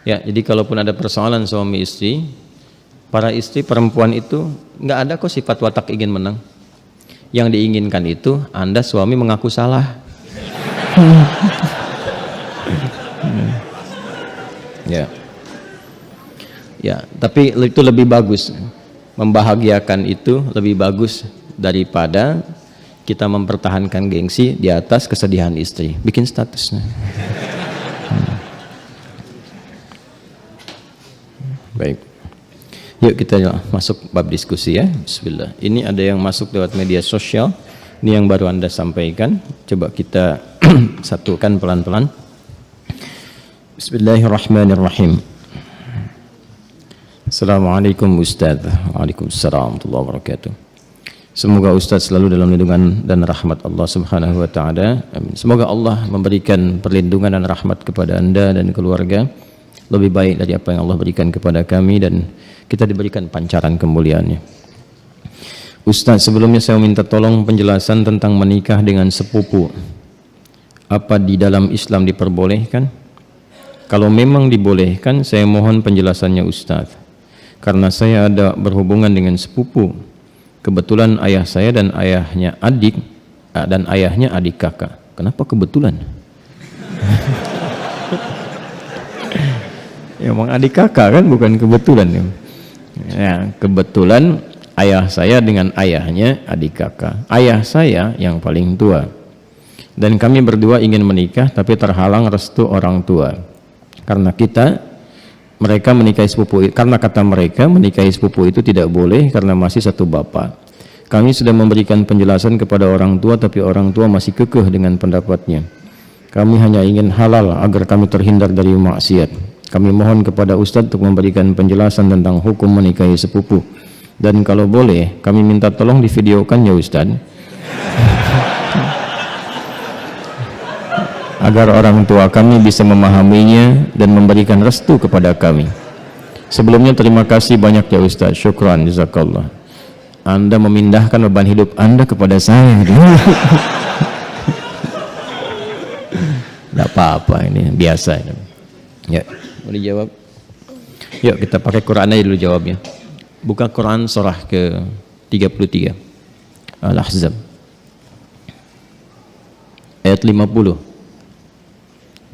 Ya, jadi kalaupun ada persoalan suami istri, para istri perempuan itu nggak ada kok sifat watak ingin menang. Yang diinginkan itu Anda suami mengaku salah. Ya. Ya, tapi itu lebih bagus. Membahagiakan itu lebih bagus daripada kita mempertahankan gengsi di atas kesedihan istri. Bikin status. Baik. Yuk kita masuk bab diskusi ya. Bismillah. Ini ada yang masuk lewat media sosial. Ini yang baru Anda sampaikan. Coba kita satukan pelan-pelan. Bismillahirrahmanirrahim. Assalamualaikum Ustaz. Waalaikumsalam warahmatullahi wabarakatuh. Semoga Ustaz selalu dalam lindungan dan rahmat Allah Subhanahu wa taala. Amin. Semoga Allah memberikan perlindungan dan rahmat kepada Anda dan keluarga lebih baik dari apa yang Allah berikan kepada kami dan kita diberikan pancaran kemuliaannya. Ustaz, sebelumnya saya minta tolong penjelasan tentang menikah dengan sepupu. Apa di dalam Islam diperbolehkan? Kalau memang dibolehkan, saya mohon penjelasannya Ustaz. Karena saya ada berhubungan dengan sepupu. Kebetulan ayah saya dan ayahnya adik dan ayahnya adik kakak. Kenapa kebetulan? Ya emang adik kakak kan, bukan kebetulan ya. Ya, kebetulan ayah saya dengan ayahnya adik kakak. Ayah saya yang paling tua. Dan kami berdua ingin menikah tapi terhalang restu orang tua. Karena mereka menikahi sepupu, karena kata mereka menikahi sepupu itu tidak boleh karena masih satu bapak. Kami sudah memberikan penjelasan kepada orang tua tapi orang tua masih kekeh dengan pendapatnya. Kami hanya ingin halal agar kami terhindar dari maksiat. Kami mohon kepada Ustadz untuk memberikan penjelasan tentang hukum menikahi sepupu. Dan kalau boleh kami minta tolong divideokan ya Ustadz. Agar orang tua kami bisa memahaminya dan memberikan restu kepada kami. Sebelumnya terima kasih banyak ya Ustaz. Syukran, jazakallah. Anda memindahkan beban hidup Anda kepada saya. Tidak apa-apa, ini biasa. Ya, mau dijawab? Yuk kita pakai Quran aja dulu jawabnya. Buka Quran surah ke 33 Al-Ahzab ayat 50.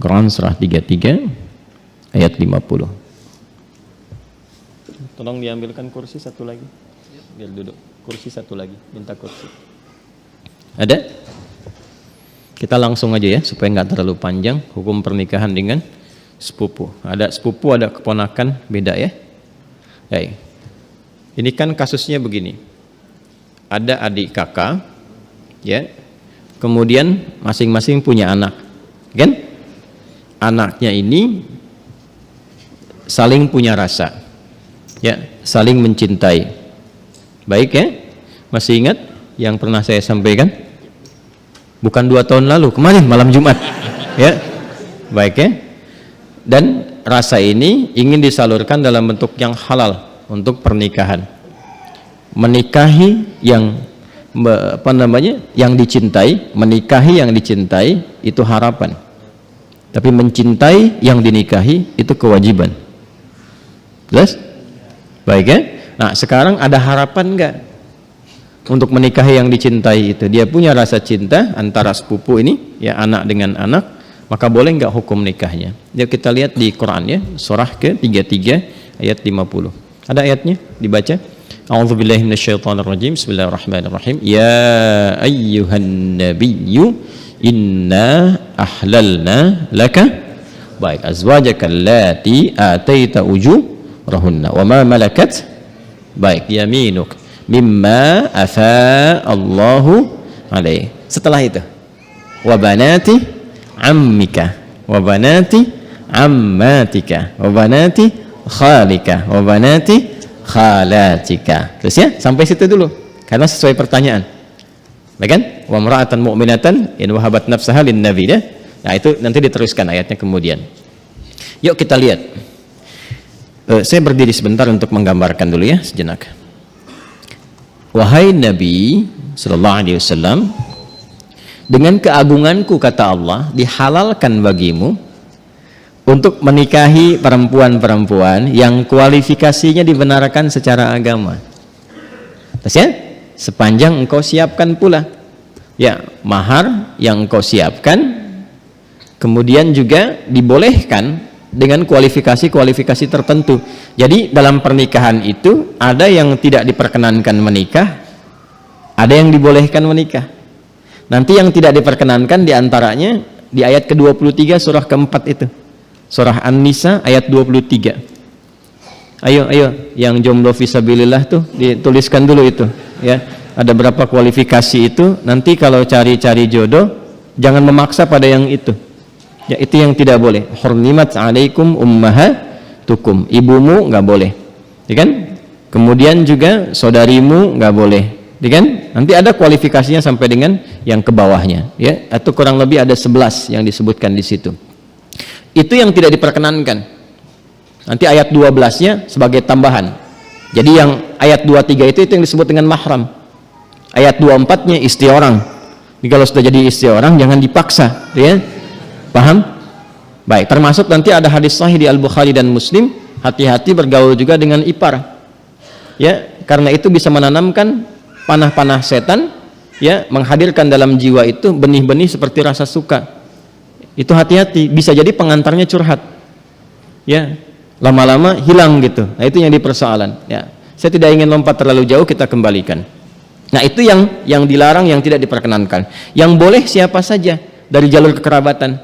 Quran surah 33 ayat 50. Tolong diambilkan kursi satu lagi. Biar duduk. Kursi satu lagi. Minta kursi. Ada? Kita langsung aja ya supaya nggak terlalu panjang hukum pernikahan dengan sepupu. Ada sepupu, ada keponakan, beda ya. Baik. Ini kan kasusnya begini. Ada adik kakak, ya. Kemudian masing-masing punya anak, kan? Anaknya ini saling punya rasa, ya, saling mencintai. Baik ya? Masih ingat yang pernah saya sampaikan? Bukan 2 tahun lalu, kemarin malam Jumat, ya. Baik ya? Dan rasa ini ingin disalurkan dalam bentuk yang halal untuk pernikahan. Menikahi yang yang dicintai, menikahi yang dicintai itu harapan. Tapi mencintai yang dinikahi itu kewajiban. Jelas? Baik ya? Nah, sekarang ada harapan enggak untuk menikahi yang dicintai itu? Dia punya rasa cinta antara sepupu ini, ya, anak dengan anak, maka boleh enggak hukum nikahnya? Yuk kita lihat di Quran ya, surah ke-33 ayat 50. Ada ayatnya? Dibaca. A'udzubillahi minasyaitonirrajim. Bismillahirrahmanirrahim. Ya ayyuhan nabiyyu inna ahlalna laka baik azwajaka allati ataita ujurahunna wa ma malakat baik yaminuk mimma afa Allahu alaih. Setelah itu wa banati ammika wa banati ammatika wa banati khalika wa banati khalatika. Terus ya, sampai situ dulu karena sesuai pertanyaan. Baik kan? Wa mar'atan mu'minatan in wahabat nafsaha lin nabi ya. Nah, itu nanti diteruskan ayatnya kemudian. Yuk kita lihat. Saya berdiri sebentar untuk menggambarkan dulu ya sejenak. Wahai Nabi sallallahu alaihi wasallam, dengan keagunganku kata Allah, dihalalkan bagimu untuk menikahi perempuan-perempuan yang kualifikasinya dibenarkan secara agama. Terus ya, sepanjang engkau siapkan pula ya mahar yang engkau siapkan, kemudian juga dibolehkan dengan kualifikasi-kualifikasi tertentu. Jadi dalam pernikahan itu ada yang tidak diperkenankan menikah, ada yang dibolehkan menikah. Nanti yang tidak diperkenankan diantaranya di ayat ke-23 surah keempat itu, surah An-Nisa ayat 23. Ayo yang jomblo fisabilillah tuh dituliskan dulu itu ya. Ada berapa kualifikasi itu, nanti kalau cari-cari jodoh jangan memaksa pada yang itu ya, itu yang tidak boleh. Hurrimat alaikum ummahatukum, ibumu nggak boleh ya kan, kemudian juga saudarimu nggak boleh ya kan. Nanti ada kualifikasinya sampai dengan yang ke bawahnya ya, atau kurang lebih ada 11 yang disebutkan di situ. Itu yang tidak diperkenankan. Nanti ayat 12-nya sebagai tambahan. Jadi yang ayat 23 itu yang disebut dengan mahram. Ayat 24-nya istri orang. Jadi kalau sudah jadi istri orang jangan dipaksa, ya. Paham? Baik, termasuk nanti ada hadis sahih di Al-Bukhari dan Muslim, hati-hati bergaul juga dengan ipar. Ya, karena itu bisa menanamkan panah-panah setan, ya, menghadirkan dalam jiwa itu benih-benih seperti rasa suka. Itu hati-hati, bisa jadi pengantarnya curhat ya, lama-lama hilang gitu. Nah, itu yang dipersoalan ya. Saya tidak ingin lompat terlalu jauh, kita kembalikan. Nah, itu yang dilarang, yang tidak diperkenankan. Yang boleh siapa saja dari jalur kekerabatan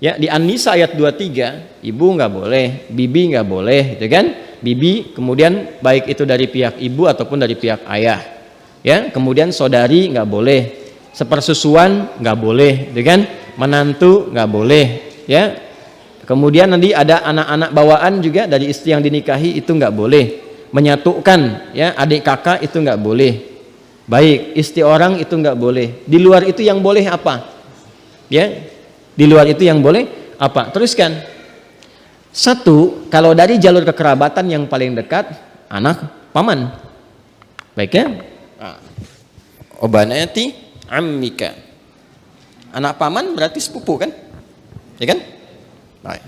ya. Di An-Nisa ayat 23, ibu nggak boleh, bibi nggak boleh gitu kan. Bibi kemudian baik itu dari pihak ibu ataupun dari pihak ayah ya. Kemudian saudari nggak boleh, sepersusuan nggak boleh gitu kan. Menantu nggak boleh ya. Kemudian nanti ada anak-anak bawaan juga dari istri yang dinikahi, itu nggak boleh. Menyatukan ya adik kakak itu nggak boleh. Baik istri orang itu nggak boleh. Di luar itu yang boleh apa ya? Di luar itu yang boleh apa? Teruskan. Satu, kalau dari jalur kekerabatan yang paling dekat, anak paman. Baik ya. Obanati ammika, anak paman berarti sepupu kan, ya kan? Baik.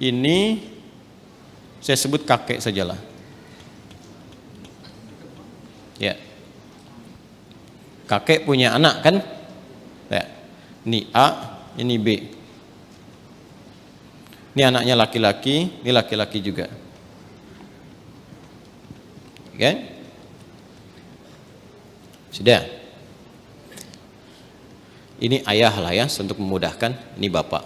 Ini saya sebut kakek sajalah. Ya. Kakek punya anak kan? Ya. Ini A, ini B. Ini anaknya laki-laki, ini laki-laki juga. Oke? Sudah. Ini ayah lah ya, untuk memudahkan. Ini bapak.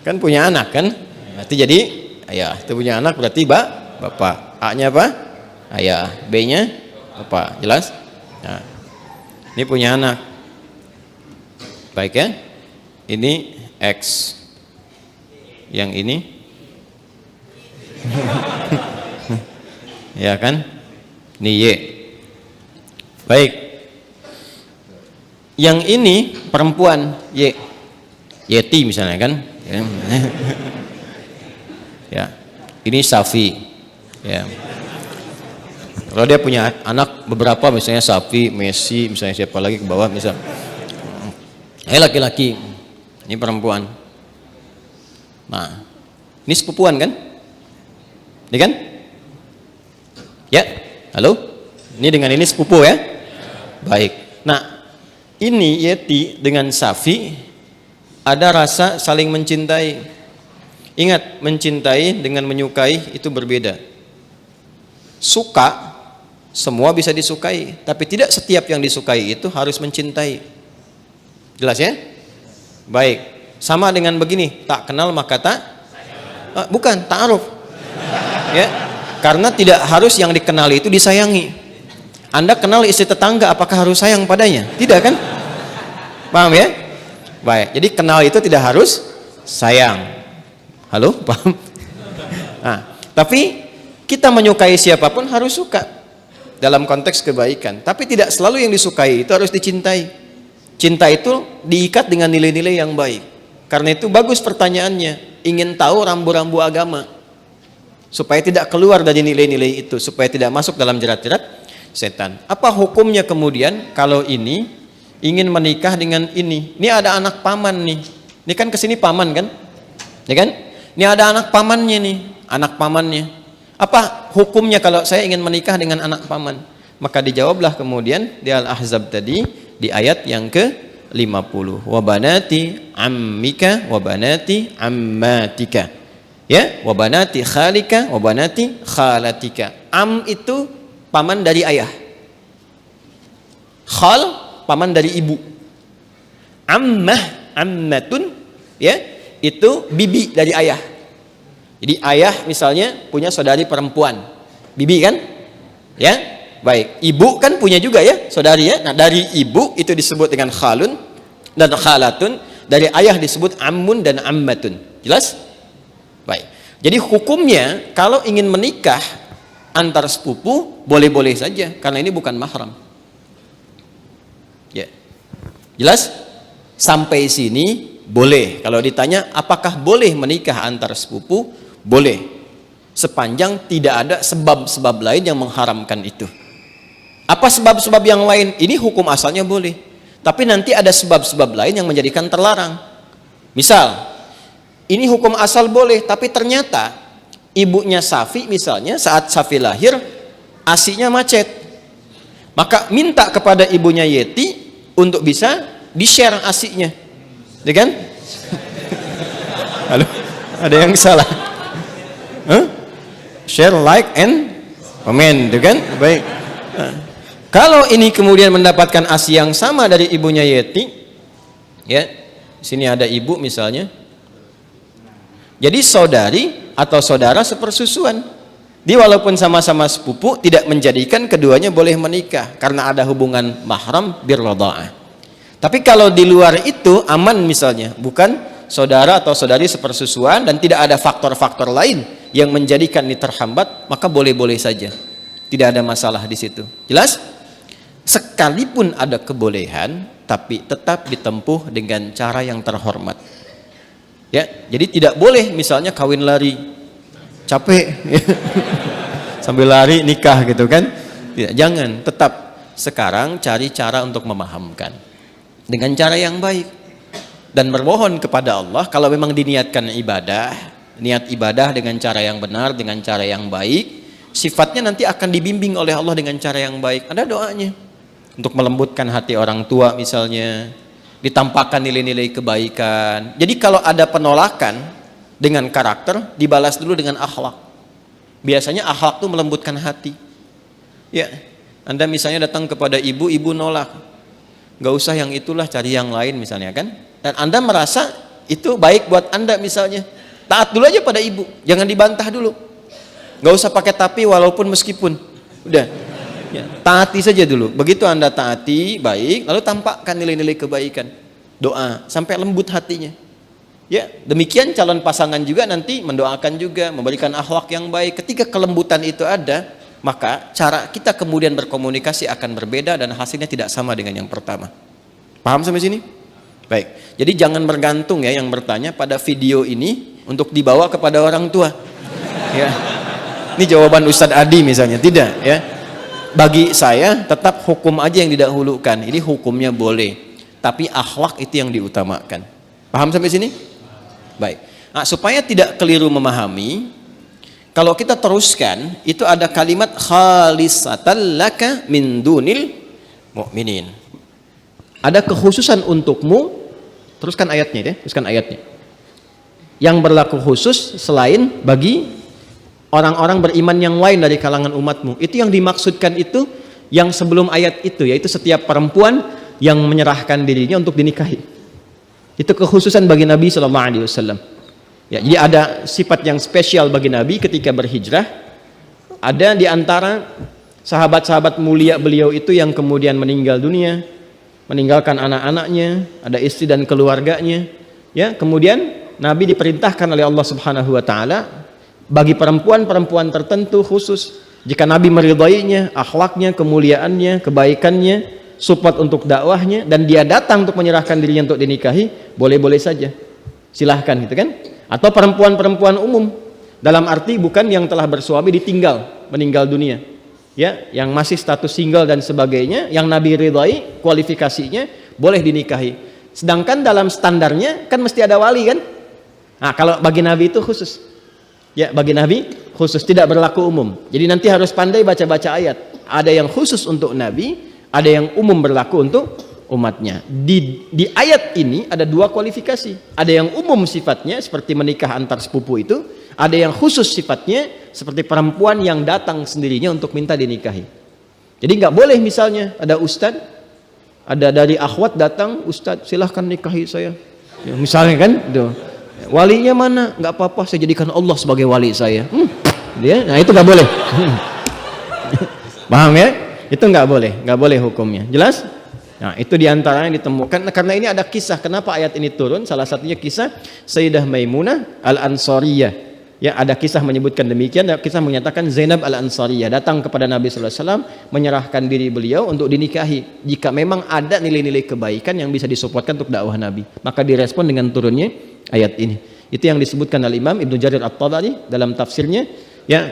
Kan punya anak kan? Berarti jadi ayah. Itu punya anak berarti bapak. A-nya apa? Ayah. B-nya bapak. Jelas? Nah, ini punya anak. Baik ya, ini X, yang ini, ya kan, ini Y. Baik, yang ini perempuan Y, Yeti misalnya kan, ya, ini Safi, ya. Kalau dia punya anak beberapa, misalnya Safi, Messi, misalnya siapa lagi ke bawah, misal. Laki-laki, ini perempuan. Nah, ini sepupuan kan? Ini kan? Ya, halo? Ini dengan ini sepupu ya? Baik. Nah, ini Yeti dengan Safi ada rasa saling mencintai. Ingat, mencintai dengan menyukai itu berbeda. Suka, semua bisa disukai, tapi tidak setiap yang disukai itu harus mencintai. Jelas ya? Baik. Sama dengan begini, tak kenal maka tak bukan ta'aruf. Ya. Karena tidak harus yang dikenali itu disayangi. Anda kenal istri tetangga, apakah harus sayang padanya? Tidak kan? Paham ya? Baik. Jadi kenal itu tidak harus sayang. Halo? Paham? Nah, tapi kita menyukai siapapun harus suka dalam konteks kebaikan. Tapi tidak selalu yang disukai itu harus dicintai. Cinta itu diikat dengan nilai-nilai yang baik. Karena itu bagus pertanyaannya. Ingin tahu rambu-rambu agama. Supaya tidak keluar dari nilai-nilai itu. Supaya tidak masuk dalam jerat-jerat setan. Apa hukumnya kemudian kalau ini ingin menikah dengan ini? Ini ada anak paman nih. Ini kan kesini paman kan? Ya kan? Ini ada anak pamannya nih. Anak pamannya. Apa hukumnya kalau saya ingin menikah dengan anak paman? Maka dijawablah kemudian di Al-Ahzab tadi. Di ayat yang ke-50, wa banati ammika wa banati ammatika, ya, wa banati khalika wa banati khalatika. Am itu paman dari ayah, khal paman dari ibu, ammah ammatun, ya, itu bibi dari ayah. Jadi ayah misalnya punya saudari perempuan, bibi kan, ya. Baik, ibu kan punya juga ya saudari ya. Nah, dari ibu itu disebut dengan khalun dan khalatun, dari ayah disebut ammun dan ammatun. Jelas? Baik. Jadi hukumnya kalau ingin menikah antar sepupu boleh-boleh saja karena ini bukan mahram. Ya. Jelas? Sampai sini boleh. Kalau ditanya apakah boleh menikah antar sepupu? Boleh. Sepanjang tidak ada sebab-sebab lain yang mengharamkan itu. Apa sebab-sebab yang lain? Ini hukum asalnya boleh. Tapi nanti ada sebab-sebab lain yang menjadikan terlarang. Misal, ini hukum asal boleh, tapi ternyata ibunya Safi misalnya saat Safi lahir, ASI-nya macet. Maka minta kepada ibunya Yeti untuk bisa di-share ASI-nya. Ya kan? Halo? Ada yang salah? Share, like, and comment, ya kan? Baik. Kalau ini kemudian mendapatkan ASI yang sama dari ibunya Yeti, ya, sini ada ibu misalnya. Jadi saudari atau saudara sepersusuan. Dia walaupun sama-sama sepupu tidak menjadikan keduanya boleh menikah karena ada hubungan mahram birradha'ah. Tapi kalau di luar itu aman misalnya, bukan saudara atau saudari sepersusuan dan tidak ada faktor-faktor lain yang menjadikan ini terhambat, maka boleh-boleh saja. Tidak ada masalah di situ. Jelas? Sekalipun ada kebolehan, tapi tetap ditempuh dengan cara yang terhormat. Ya, jadi tidak boleh misalnya kawin lari, capek, sambil lari nikah gitu kan? Tidak, jangan. Tetap sekarang cari cara untuk memahamkan dengan cara yang baik dan bermohon kepada Allah. Kalau memang diniatkan ibadah, niat ibadah dengan cara yang benar, dengan cara yang baik, sifatnya nanti akan dibimbing oleh Allah dengan cara yang baik. Ada doanya. Untuk melembutkan hati orang tua misalnya, ditampakkan nilai-nilai kebaikan. Jadi kalau ada penolakan dengan karakter, dibalas dulu dengan akhlak. Biasanya akhlak itu melembutkan hati. Ya, Anda misalnya datang kepada ibu, ibu nolak, nggak usah yang itulah, cari yang lain misalnya kan. Dan Anda merasa itu baik buat Anda misalnya, taat dulu aja pada ibu, jangan dibantah dulu. Nggak usah pakai tapi walaupun meskipun, udah. Ya, taati saja dulu. Begitu Anda taati baik, lalu tampakkan nilai-nilai kebaikan, doa sampai lembut hatinya. Ya, demikian calon pasangan juga nanti mendoakan juga, memberikan akhlak yang baik. Ketika kelembutan itu ada, maka cara kita kemudian berkomunikasi akan berbeda dan hasilnya tidak sama dengan yang pertama. Paham sampai sini? Baik. Jadi jangan bergantung ya yang bertanya pada video ini untuk dibawa kepada orang tua. Ya. Ini jawaban Ustadz Adi misalnya, tidak ya. Bagi saya tetap hukum aja yang didahulukan. Ini hukumnya boleh, tapi akhlak itu yang diutamakan. Paham sampai sini? Baik. Nah, supaya tidak keliru memahami, kalau kita teruskan itu ada kalimat khalisatan laka min dunil mu'minin. Ada kekhususan untukmu. Teruskan ayatnya ya, teruskan ayatnya. Yang berlaku khusus selain bagi orang-orang beriman yang lain dari kalangan umatmu. Itu yang dimaksudkan itu yang sebelum ayat itu, yaitu setiap perempuan yang menyerahkan dirinya untuk dinikahi. Itu kekhususan bagi Nabi SAW. Ya, jadi ada sifat yang spesial bagi Nabi ketika berhijrah. Ada di antara sahabat-sahabat mulia beliau itu yang kemudian meninggal dunia, meninggalkan anak-anaknya, ada istri dan keluarganya. Ya, kemudian Nabi diperintahkan oleh Allah Subhanahu wa taala bagi perempuan-perempuan tertentu khusus, jika Nabi meridainya, akhlaknya, kemuliaannya, kebaikannya, support untuk dakwahnya, dan dia datang untuk menyerahkan dirinya untuk dinikahi, boleh-boleh saja, silahkan gitu kan. Atau perempuan-perempuan umum, dalam arti bukan yang telah bersuami ditinggal, meninggal dunia ya, yang masih status single dan sebagainya, yang Nabi ridai kualifikasinya boleh dinikahi. Sedangkan dalam standarnya kan mesti ada wali kan. Nah, kalau bagi Nabi itu khusus. Ya, bagi Nabi khusus, tidak berlaku umum. Jadi nanti harus pandai baca-baca ayat. Ada yang khusus untuk Nabi, ada yang umum berlaku untuk umatnya. Di ayat ini ada dua kualifikasi. Ada yang umum sifatnya seperti menikah antar sepupu itu, ada yang khusus sifatnya seperti perempuan yang datang sendirinya untuk minta dinikahi. Jadi nggak boleh misalnya ada ustadz, ada dari akhwat datang, ustadz silahkan nikahi saya. Ya, misalnya kan, tuh. Walinya mana? Nggak apa-apa, saya jadikan Allah sebagai wali saya. Nah itu nggak boleh. Paham ya? Itu nggak boleh hukumnya. Jelas? Nah itu diantara yang ditemukan. Karena ini ada kisah kenapa ayat ini turun. Salah satunya kisah Sayyidah Maimunah Al-Ansariyah. Ya, ada kisah menyebutkan demikian. Ada kisah menyatakan Zainab Al-Ansariyah datang kepada Nabi SAW, menyerahkan diri beliau untuk dinikahi. Jika memang ada nilai-nilai kebaikan yang bisa disupportkan untuk dakwah Nabi, maka direspon dengan turunnya ayat ini. Itu yang disebutkan oleh Imam Ibnu Jarir At-Tabari dalam tafsirnya, ya,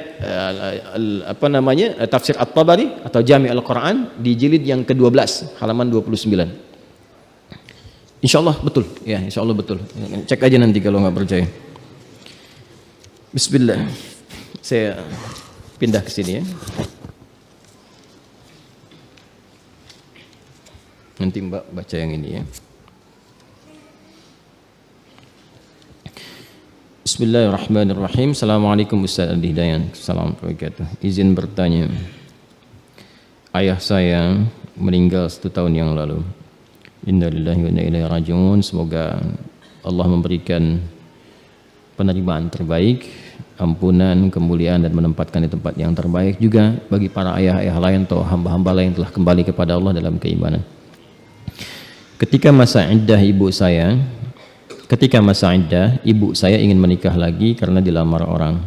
tafsir At-Tabari atau Jami' Al-Quran di jilid yang ke-12 halaman 29. Insyaallah betul ya, insyaallah betul. Cek aja nanti kalau nggak percaya. Bismillah. Saya pindah ke sini ya. Nanti Mbak baca yang ini ya. Bismillahirrahmanirrahim. Assalamualaikum Ustaz Adi Dayan. Assalamualaikum warahmatullahi wabarakatuh. Izin bertanya. Ayah saya meninggal 1 tahun yang lalu. Innalillahi wa inna ilaihi raji'un. Semoga Allah memberikan penerimaan terbaik, ampunan, kemuliaan, dan menempatkan di tempat yang terbaik juga bagi para ayah-ayah lain atau hamba-hamba lain yang telah kembali kepada Allah dalam keimanan. Ketika masa iddah ibu saya ingin menikah lagi karena dilamar orang.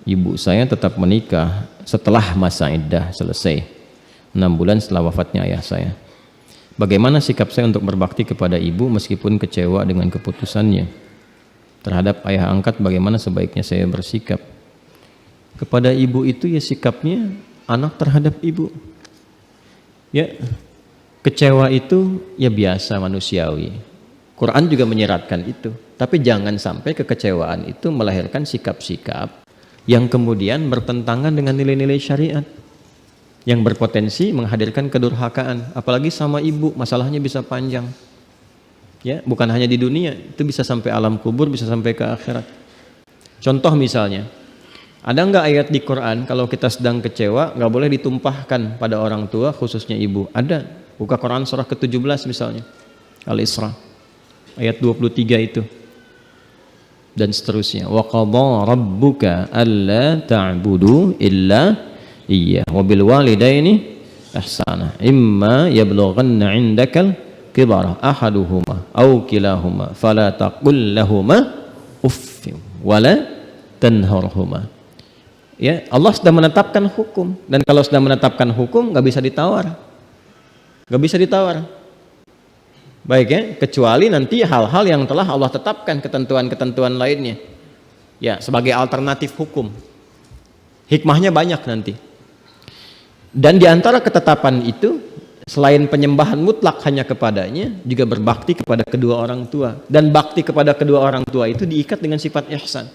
Ibu saya tetap menikah setelah masa iddah selesai, 6 bulan setelah wafatnya ayah saya. Bagaimana sikap saya untuk berbakti kepada ibu meskipun kecewa dengan keputusannya? Terhadap ayah angkat, bagaimana sebaiknya saya bersikap? Kepada ibu itu ya sikapnya anak terhadap ibu. Ya, kecewa itu ya biasa manusiawi. Quran juga menyeratkan itu. Tapi jangan sampai kekecewaan itu melahirkan sikap-sikap yang kemudian bertentangan dengan nilai-nilai syariat. yang berpotensi menghadirkan kedurhakaan, apalagi sama ibu, masalahnya bisa panjang. Ya, bukan hanya di dunia, itu bisa sampai alam kubur, bisa sampai ke akhirat. Contoh misalnya, ada nggak ayat di Quran kalau kita sedang kecewa nggak boleh ditumpahkan pada orang tua, khususnya ibu? Ada. Buka Quran surah ke-17 misalnya, Al-Isra ayat 23 itu dan seterusnya. Wa qadha rabbuka alla ta'budu illa iyyah wa bil walidaini ihsana imma yablughanna 'indakal kibara ahaduhuma aw kilahuma fala taqul lahumā uffin wala tanharhuma. Ya, Allah sudah menetapkan hukum, dan kalau sudah menetapkan hukum nggak bisa ditawar, nggak bisa ditawar. Baik ya, kecuali nanti hal-hal yang telah Allah tetapkan, ketentuan-ketentuan lainnya. Ya, sebagai alternatif hukum. Hikmahnya banyak nanti. Dan di antara ketetapan itu, selain penyembahan mutlak hanya kepadanya, juga berbakti kepada kedua orang tua. Dan bakti kepada kedua orang tua itu diikat dengan sifat ihsan.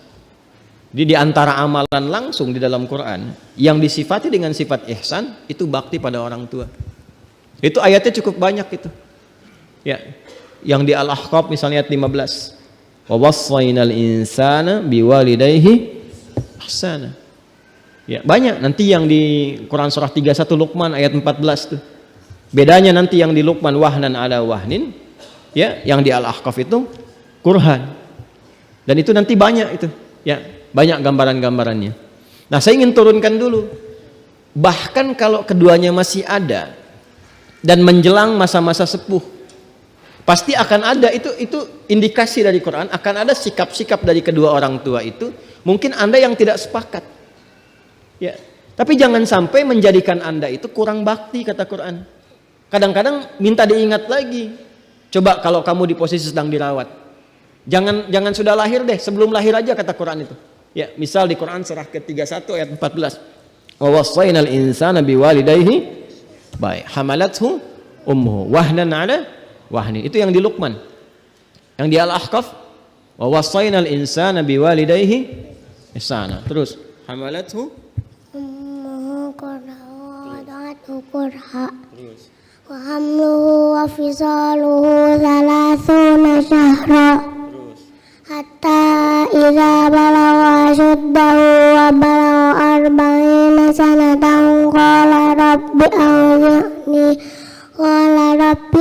Jadi di antara amalan langsung di dalam Quran yang disifati dengan sifat ihsan itu bakti pada orang tua. Itu ayatnya cukup banyak itu. Ya, yang di Al-Ahqaf misalnya ayat 15. Wa wassaynal insana biwalidayhi ihsana. Ya, banyak nanti yang di Quran surah 31 Luqman ayat 14 tuh. Bedanya nanti yang di Luqman wahnan ala wahnin, ya, yang di Al-Ahqaf itu kurhan. Dan itu nanti banyak itu. Ya, banyak gambaran-gambarannya. Nah, saya ingin turunkan dulu. Bahkan kalau keduanya masih ada dan menjelang masa-masa sepuh, pasti akan ada itu indikasi dari Quran, akan ada sikap-sikap dari kedua orang tua itu. Mungkin Anda yang tidak sepakat. Ya, tapi jangan sampai menjadikan Anda itu kurang bakti, kata Quran. Kadang-kadang minta diingat lagi. Coba kalau kamu di posisi sedang dirawat. Jangan sudah lahir deh, sebelum lahir aja, kata Quran itu. Ya, misal di Quran surah ke-31 ayat 14. Wa wassaynal insana biwalidayhi baik hamalathu ummuhu wahnan ala wahnin. Itu yang di Luqman. Yang di Al-Ahqaf wa wassaynal insana biwalidayhi ihsana. Terus hamalathu ummuhu kurha wa hamluhu wa fisaluhu 30 syahra hatta idza balagha ashuddahu wa balagha 40 sanatan qala rabbi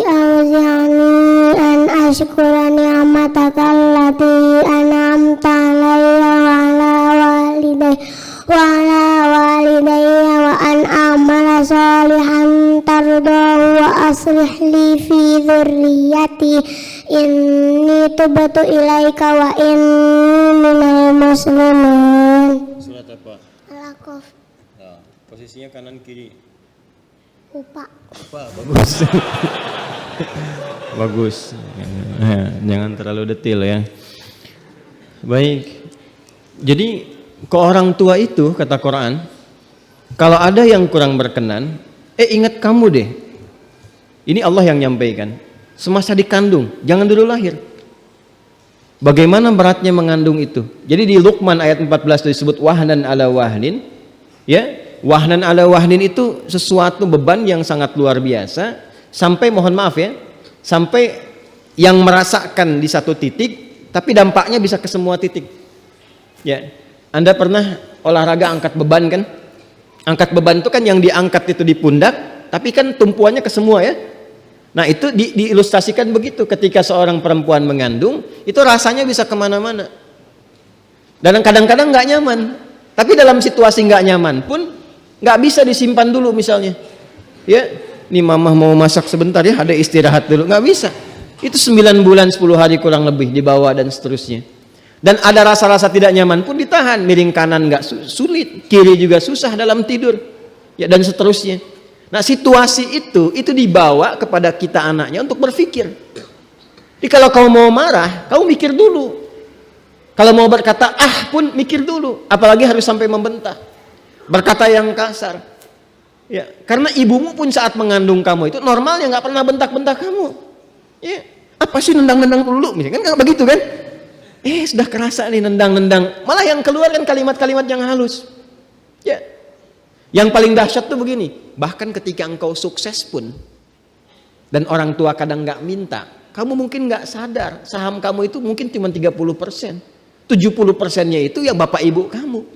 awzi'ni an ashkura ni'mataka allati an'amta 'alayya wa 'ala walidayya wa an a'mala salihan tardahu wa aslih li fi dzurriyyati inni tubtu ilaika wa inni minal muslimin. Surat apa? Al-Ahqaf. Nah, posisinya kanan kiri. Lupa. Bagus. Bagus. Jangan terlalu detail ya. Baik. Jadi ke orang tua itu, kata Quran, kalau ada yang kurang berkenan, ingat kamu deh. Ini Allah yang nyampaikan. Semasa dikandung, jangan dulu lahir. Bagaimana beratnya mengandung itu? Jadi di Luqman ayat 14 disebut wahnan ala wahnin. Ya, wahnan ala wahnin itu sesuatu beban yang sangat luar biasa, sampai mohon maaf ya, sampai yang merasakan di satu titik, tapi dampaknya bisa ke semua titik. Ya, Anda pernah olahraga angkat beban kan? Angkat beban itu kan yang diangkat itu di pundak, tapi kan tumpuannya ke semua ya. Nah, itu diilustrasikan begitu, ketika seorang perempuan mengandung, itu rasanya bisa kemana-mana. Dan kadang-kadang nggak nyaman. Tapi dalam situasi nggak nyaman pun nggak bisa disimpan dulu misalnya. Ya, nih mama mau masak sebentar ya, ada istirahat dulu, nggak bisa. Itu 9 bulan 10 hari kurang lebih dibawa dan seterusnya. Dan ada rasa-rasa tidak nyaman pun ditahan, miring kanan nggak sulit, kiri juga susah dalam tidur, ya, dan seterusnya. Nah, situasi itu dibawa kepada kita anaknya untuk berpikir. Jadi kalau kamu mau marah, kamu mikir dulu. Kalau mau berkata pun mikir dulu, apalagi harus sampai membentak, berkata yang kasar. Ya, karena ibumu pun saat mengandung kamu itu normalnya nggak pernah bentak-bentak kamu. Ya, apa sih nendang-nendang dulu, misalnya kan begitu kan? Sudah kerasa nih nendang-nendang, malah yang keluar kan kalimat-kalimat yang halus. Ya. Yang paling dahsyat tuh begini, bahkan ketika engkau sukses pun, dan orang tua kadang nggak minta, kamu mungkin nggak sadar, saham kamu itu mungkin cuma 30%. 70%-nya itu ya bapak ibu kamu.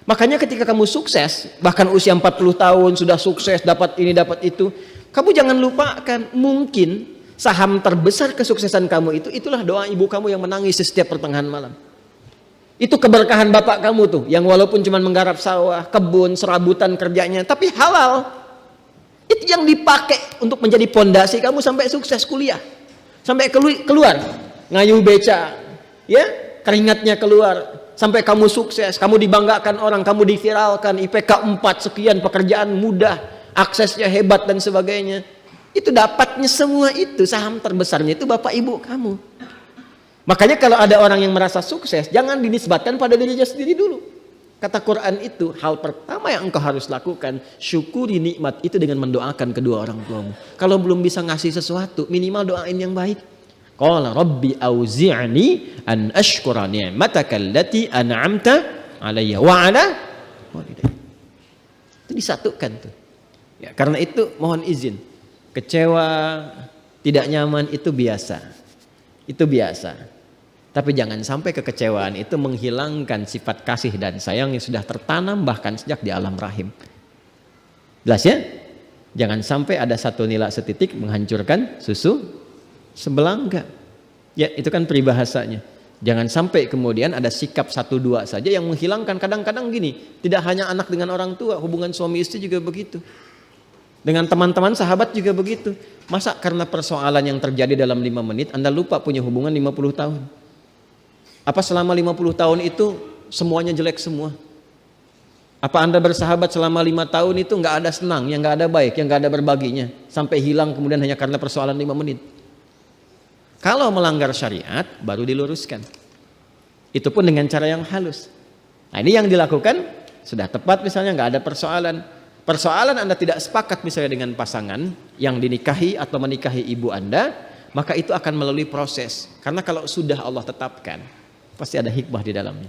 Makanya ketika kamu sukses, bahkan usia 40 tahun, sudah sukses, dapat ini, dapat itu, kamu jangan lupakan, mungkin saham terbesar kesuksesan kamu itu, itulah doa ibu kamu yang menangis setiap pertengahan malam. Itu keberkahan bapak kamu tuh, yang walaupun cuma menggarap sawah, kebun, serabutan kerjanya, tapi halal. Itu yang dipakai untuk menjadi pondasi kamu sampai sukses kuliah. Sampai keluar, ngayu beca, ya, keringatnya keluar. Sampai kamu sukses, kamu dibanggakan orang, kamu diviralkan, IPK 4 sekian, pekerjaan mudah, aksesnya hebat dan sebagainya. Itu dapatnya semua itu, saham terbesarnya itu bapak ibu kamu. Makanya kalau ada orang yang merasa sukses, jangan dinisbatkan pada dirinya sendiri dulu. Kata Quran itu, hal pertama yang engkau harus lakukan, syukuri nikmat itu dengan mendoakan kedua orang tuamu. Kalau belum bisa ngasih sesuatu, minimal doain yang baik. Qala rabbi auzi'ni an ashkura ni'mataka allati an'amta alayya wa ala walidayya. Itu disatukan tuh. Ya, karena itu mohon izin. Kecewa, tidak nyaman itu biasa. Itu biasa. Tapi jangan sampai kekecewaan itu menghilangkan sifat kasih dan sayang yang sudah tertanam bahkan sejak di alam rahim. Jelas ya? Jangan sampai ada satu nila setitik menghancurkan susu sebelangga. Ya, itu kan peribahasanya. Jangan sampai kemudian ada sikap 1-2 saja yang menghilangkan. Kadang-kadang gini, tidak hanya anak dengan orang tua, hubungan suami istri juga begitu. Dengan teman-teman sahabat juga begitu. Masa karena persoalan yang terjadi dalam 5 menit Anda lupa punya hubungan 50 tahun? Apa selama 50 tahun itu semuanya jelek semua? Apa Anda bersahabat selama 5 tahun itu nggak ada senang, yang nggak ada baik, yang nggak ada berbaginya, sampai hilang kemudian hanya karena persoalan 5 menit? Kalau melanggar syariat baru diluruskan. Itu pun dengan cara yang halus. Nah, ini yang dilakukan sudah tepat, misalnya nggak ada persoalan. Persoalan Anda tidak sepakat misalnya dengan pasangan yang dinikahi atau menikahi ibu Anda, maka itu akan melalui proses. Karena kalau sudah Allah tetapkan, pasti ada hikmah di dalamnya.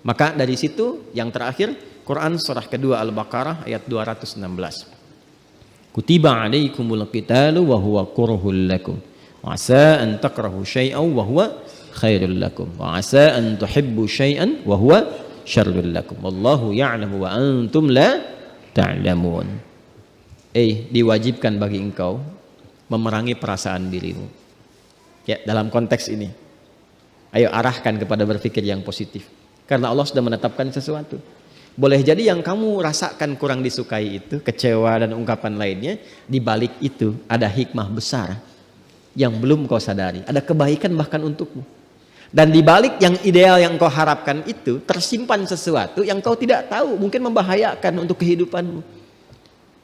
Maka dari situ yang terakhir, Quran surah kedua Al-Baqarah ayat 216. Kutiba alaikumul qitalu wa huwa kurhul lakum. Wa asa an takrahu syai'an wa huwa khairul lakum. Wa asa an tuhibbu syai'an wa huwa syarrul lakum. Wallahu ya'lamu wa antum la ta'lamun. Diwajibkan bagi engkau memerangi perasaan dirimu. Ya, dalam konteks ini. Ayo arahkan kepada berpikir yang positif. Karena Allah sudah menetapkan sesuatu. Boleh jadi yang kamu rasakan kurang disukai itu, kecewa dan ungkapan lainnya, di balik itu ada hikmah besar yang belum kau sadari. Ada kebaikan bahkan untukmu. Dan di balik yang ideal yang kau harapkan itu tersimpan sesuatu yang kau tidak tahu, mungkin membahayakan untuk kehidupanmu.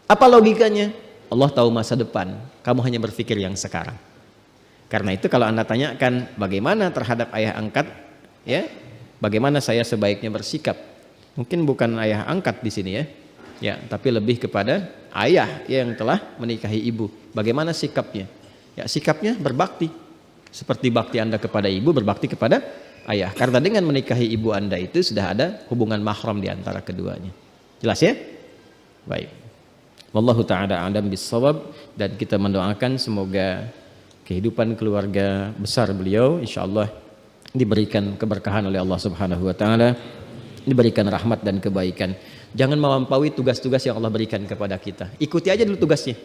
Apa logikanya? Allah tahu masa depan, kamu hanya berpikir yang sekarang. Karena itu kalau Anda tanyakan bagaimana terhadap ayah angkat, ya, bagaimana saya sebaiknya bersikap? Mungkin bukan ayah angkat di sini ya, tapi lebih kepada ayah yang telah menikahi ibu. Bagaimana sikapnya? Ya, sikapnya berbakti. Seperti bakti Anda kepada ibu, berbakti kepada ayah. Karena dengan menikahi ibu Anda itu sudah ada hubungan mahram di antara keduanya. Jelas ya? Baik. Wallahu ta'ala a'lam bissawab, dan kita mendoakan semoga kehidupan keluarga besar beliau insyaallah diberikan keberkahan oleh Allah Subhanahu wa taala, diberikan rahmat dan kebaikan. Jangan melampaui tugas-tugas yang Allah berikan kepada kita. Ikuti aja dulu tugasnya.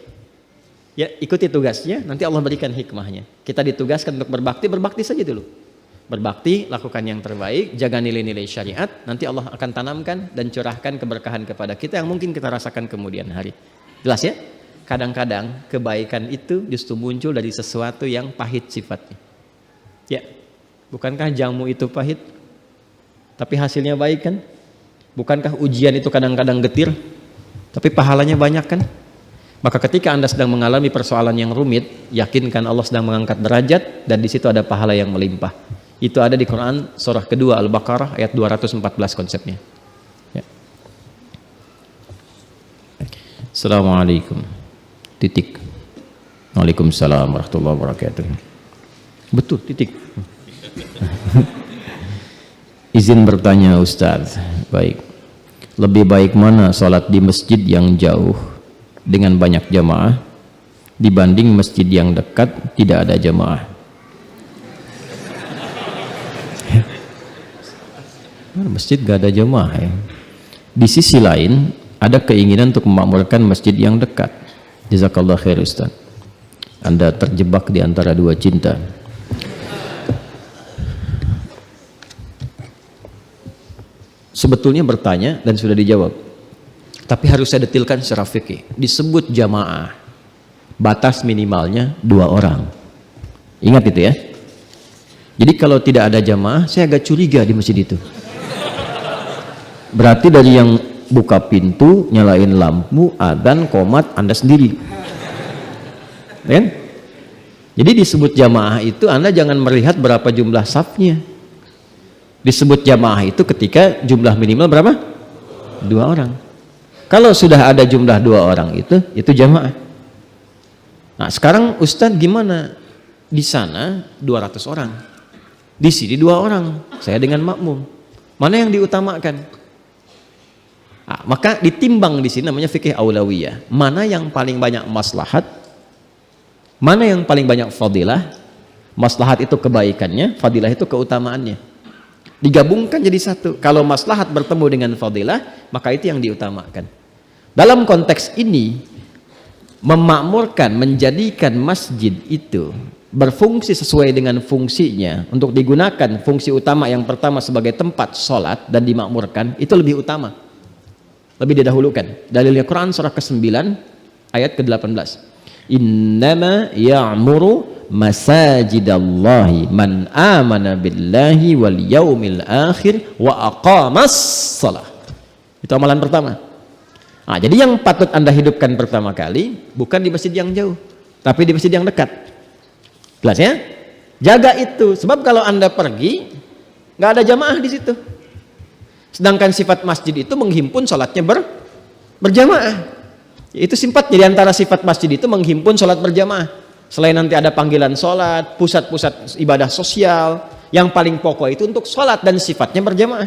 Ya, ikuti tugasnya, nanti Allah berikan hikmahnya. Kita ditugaskan untuk berbakti, berbakti saja dulu. Berbakti, lakukan yang terbaik, jaga nilai-nilai syariat, nanti Allah akan tanamkan dan curahkan keberkahan kepada kita yang mungkin kita rasakan kemudian hari. Jelas ya? Kadang-kadang kebaikan itu justru muncul dari sesuatu yang pahit sifatnya. Ya, bukankah jamu itu pahit? Tapi hasilnya baik kan? Bukankah ujian itu kadang-kadang getir? Tapi pahalanya banyak kan? Maka ketika Anda sedang mengalami persoalan yang rumit, yakinkan Allah sedang mengangkat derajat dan di situ ada pahala yang melimpah. Itu ada di Quran surah kedua Al-Baqarah ayat 214 konsepnya. Ya. Assalamualaikum. Titik. Waalaikumsalam warahmatullahi wabarakatuh. Betul, titik. Izin bertanya Ustaz. Baik. lebih baik mana sholat di masjid yang jauh dengan banyak jamaah dibanding masjid yang dekat tidak ada jamaah? Masjid gak ada jamaah ya. Di sisi lain ada keinginan untuk memakmurkan masjid yang dekat. Jazakallah khair Ustaz. Anda terjebak di antara dua cinta. Sebetulnya bertanya dan sudah dijawab, tapi harus saya detilkan secara fikih. Disebut jamaah, batas minimalnya 2 orang. Ingat itu ya. Jadi kalau tidak ada jamaah, saya agak curiga di masjid itu. Berarti dari yang buka pintu, nyalain lampu, adzan, qomat Anda sendiri. Kan? Jadi disebut jamaah itu Anda jangan melihat berapa jumlah safnya. Disebut jamaah itu ketika jumlah minimal berapa? 2 orang. Kalau sudah ada jumlah 2 orang itu jamaah. Nah sekarang Ustadz gimana? Di sana 200 orang, di sini 2 orang, saya dengan makmum. Mana yang diutamakan? Nah, maka ditimbang di sini namanya fikih aulawiyah. Mana yang paling banyak maslahat? Mana yang paling banyak fadilah? Maslahat itu kebaikannya, fadilah itu keutamaannya. Digabungkan jadi satu. Kalau maslahat bertemu dengan fadilah, maka itu yang diutamakan. Dalam konteks ini, memakmurkan, menjadikan masjid itu berfungsi sesuai dengan fungsinya untuk digunakan fungsi utama yang pertama sebagai tempat sholat dan dimakmurkan, itu lebih utama. Lebih didahulukan. Dalilnya Quran surah ke-9 ayat ke-18. Innama ya'muru masajidallahi man amana billahi wal yaumil akhir wa aqamas shalah. Itu amalan pertama. Nah, jadi yang patut Anda hidupkan pertama kali bukan di masjid yang jauh, tapi di masjid yang dekat. Jelas ya? Jaga itu, sebab kalau Anda pergi nggak ada jamaah di situ. Sedangkan sifat masjid itu menghimpun sholatnya berjamaah. Itu sifatnya di antara sifat masjid itu menghimpun sholat berjamaah. Selain nanti ada panggilan sholat, pusat-pusat ibadah sosial, yang paling pokok itu untuk sholat dan sifatnya berjamaah.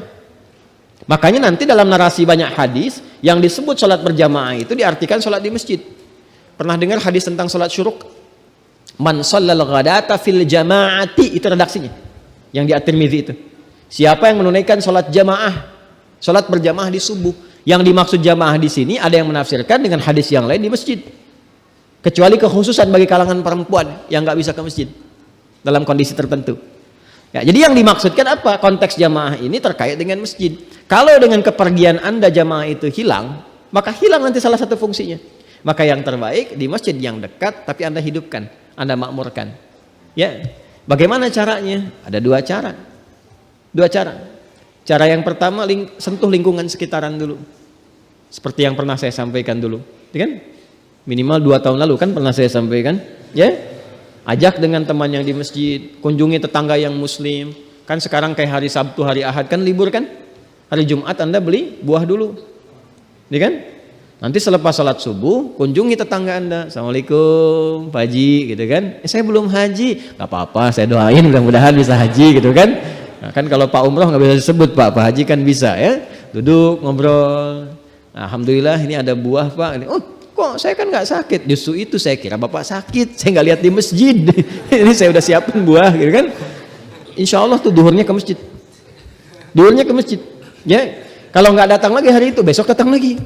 Makanya nanti dalam narasi banyak hadis yang disebut sholat berjamaah itu diartikan sholat di masjid. Pernah dengar hadis tentang sholat syuruk? Man shallal ghadata fil jama'ati, itu redaksinya yang di At-Tirmidzi itu. Siapa yang menunaikan sholat jamaah, sholat berjamaah di subuh. Yang dimaksud jamaah di sini ada yang menafsirkan dengan hadis yang lain di masjid. Kecuali kekhususan bagi kalangan perempuan yang nggak bisa ke masjid dalam kondisi tertentu. Ya, jadi yang dimaksudkan apa? Konteks jamaah ini terkait dengan masjid. Kalau dengan kepergian Anda jamaah itu hilang, maka hilang nanti salah satu fungsinya. Maka yang terbaik di masjid yang dekat tapi Anda hidupkan, Anda makmurkan. Ya, bagaimana caranya? Ada 2 cara. 2 cara. Cara yang pertama, sentuh lingkungan sekitaran dulu. Seperti yang pernah saya sampaikan dulu, ya kan? Minimal 2 tahun lalu kan pernah saya sampaikan, ya. Ajak dengan teman yang di masjid, kunjungi tetangga yang muslim. Kan sekarang kayak hari Sabtu, hari Ahad kan libur kan? Hari Jumat Anda beli buah dulu, ya kan? Nanti selepas sholat subuh, kunjungi tetangga Anda. Assalamualaikum, Pak Haji, gitu kan? Saya belum haji, nggak apa-apa, saya doain mudah-mudahan bisa haji, gitu kan? Nah, kan kalau Pak Umroh nggak bisa disebut Pak Haji kan bisa ya. Duduk ngobrol. Nah, alhamdulillah ini ada buah Pak. Oh kok saya kan nggak sakit. Justru itu saya kira Bapak sakit. Saya nggak lihat di masjid. Ini saya udah siapin buah, gitu kan? Insya Allah tuh duhurnya ke masjid. Duhurnya ke masjid. Ya. Kalau nggak datang lagi hari itu, besok datang lagi.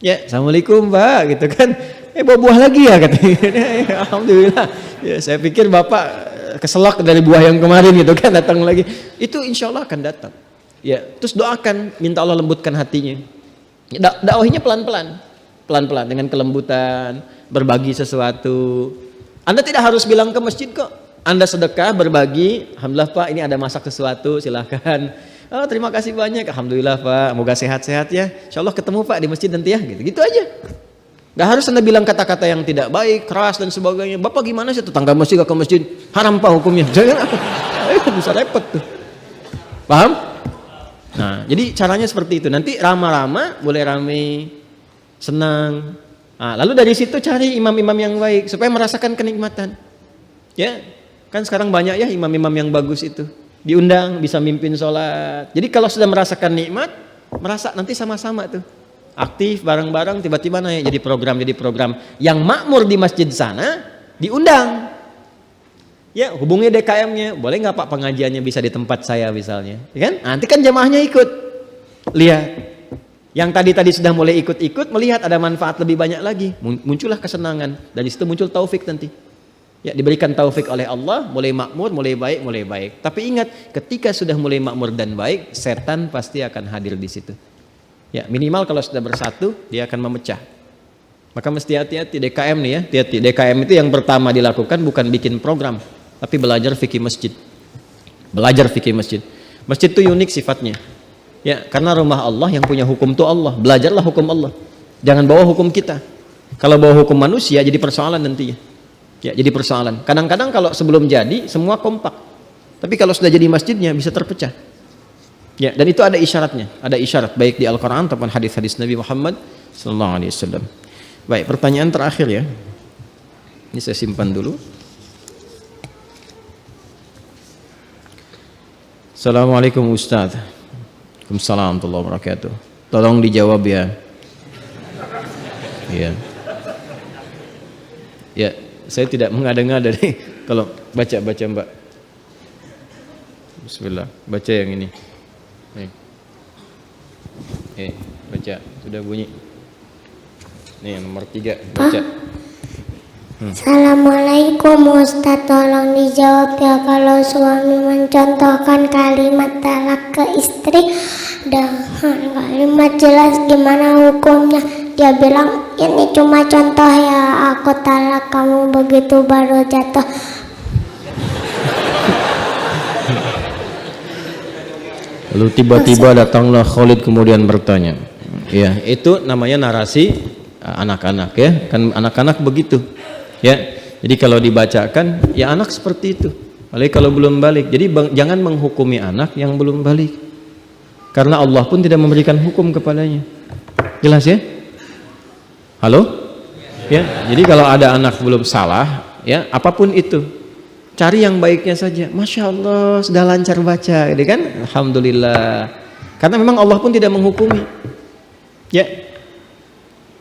Ya, assalamualaikum Pak, gitu kan? Bawa buah lagi ya katanya. Alhamdulillah. Ya, saya pikir Bapak keselak dari buah yang kemarin gitu kan, datang lagi. Itu insya Allah akan datang. Ya, terus doakan, minta Allah lembutkan hatinya. Dakwahnya pelan-pelan, pelan-pelan dengan kelembutan, berbagi sesuatu. Anda tidak harus bilang ke masjid kok. Anda sedekah, berbagi. Alhamdulillah Pak, ini ada masak sesuatu, silahkan. Oh, terima kasih banyak. Alhamdulillah Pak, moga sehat-sehat ya. Insya Allah ketemu Pak di masjid nanti ya. Gitu aja. Gak harus Anda bilang kata-kata yang tidak baik, keras dan sebagainya. Bapak gimana sih tetangga masjid gak ke masjid? Haram Pak hukumnya. Jangan, bisa repot tuh. Paham? Nah, jadi caranya seperti itu. Nanti ramah-ramah, boleh rame, senang. Nah, lalu dari situ cari imam-imam yang baik supaya merasakan kenikmatan. Ya, kan sekarang banyak ya imam-imam yang bagus itu. Diundang, bisa mimpin sholat. Jadi kalau sudah merasakan nikmat, merasa nanti sama-sama tuh aktif bareng-bareng, tiba-tiba naik jadi program yang makmur di masjid sana diundang. Ya, hubungi DKM-nya, boleh nggak Pak pengajiannya bisa di tempat saya misalnya, ya kan? Nanti kan jamaahnya ikut, lihat. Yang tadi sudah mulai ikut-ikut, melihat ada manfaat lebih banyak lagi, muncullah kesenangan. Dari situ muncul taufik nanti. Ya, diberikan taufik oleh Allah, mulai makmur, mulai baik. Tapi ingat, ketika sudah mulai makmur dan baik, setan pasti akan hadir di situ. Ya, minimal kalau sudah bersatu, dia akan memecah. Maka mesti hati-hati DKM nih ya, hati-hati. DKM itu yang pertama dilakukan bukan bikin program, tapi belajar fikih masjid. Belajar fikih masjid. Masjid itu unik sifatnya. Ya, karena rumah Allah yang punya hukum itu Allah. Belajarlah hukum Allah. Jangan bawa hukum kita. Kalau bawa hukum manusia jadi persoalan nantinya. Ya, jadi persoalan. Kadang-kadang kalau sebelum jadi semua kompak. Tapi kalau sudah jadi masjidnya bisa terpecah. Ya, dan itu ada isyaratnya. Ada isyarat baik di Al-Qur'an ataupun hadis-hadis Nabi Muhammad sallallahu alaihi wasallam. Baik, pertanyaan terakhir ya. Ini saya simpan dulu. Assalamualaikum Ustaz. Waalaikumsalam warahmatullahi wabarakatuh. Tolong dijawab ya. Iya. Ya, saya tidak mengada-ngada nih. Kalau baca Mbak. Bismillah, baca yang ini. Baca, sudah bunyi. Nih yang nomor 3, baca. Assalamualaikum Ustaz, tolong dijawab ya, kalau suami mencontohkan kalimat talak ke istri dengan kalimat jelas gimana hukumnya. Dia bilang ini cuma contoh ya, aku talak kamu, begitu baru jatuh. Lalu tiba-tiba datanglah Khalid kemudian bertanya. Ya, itu namanya narasi anak-anak ya, kan anak-anak begitu. Ya, jadi kalau dibacakan ya anak seperti itu. Apalagi kalau belum balik. Jadi jangan menghukumi anak yang belum balik. Karena Allah pun tidak memberikan hukum kepadanya. Jelas ya? Halo? Ya, jadi kalau ada anak belum salah, ya apapun itu, cari yang baiknya saja. Masya Allah, sudah lancar baca, gitu kan? Alhamdulillah. Karena memang Allah pun tidak menghukumi. Ya.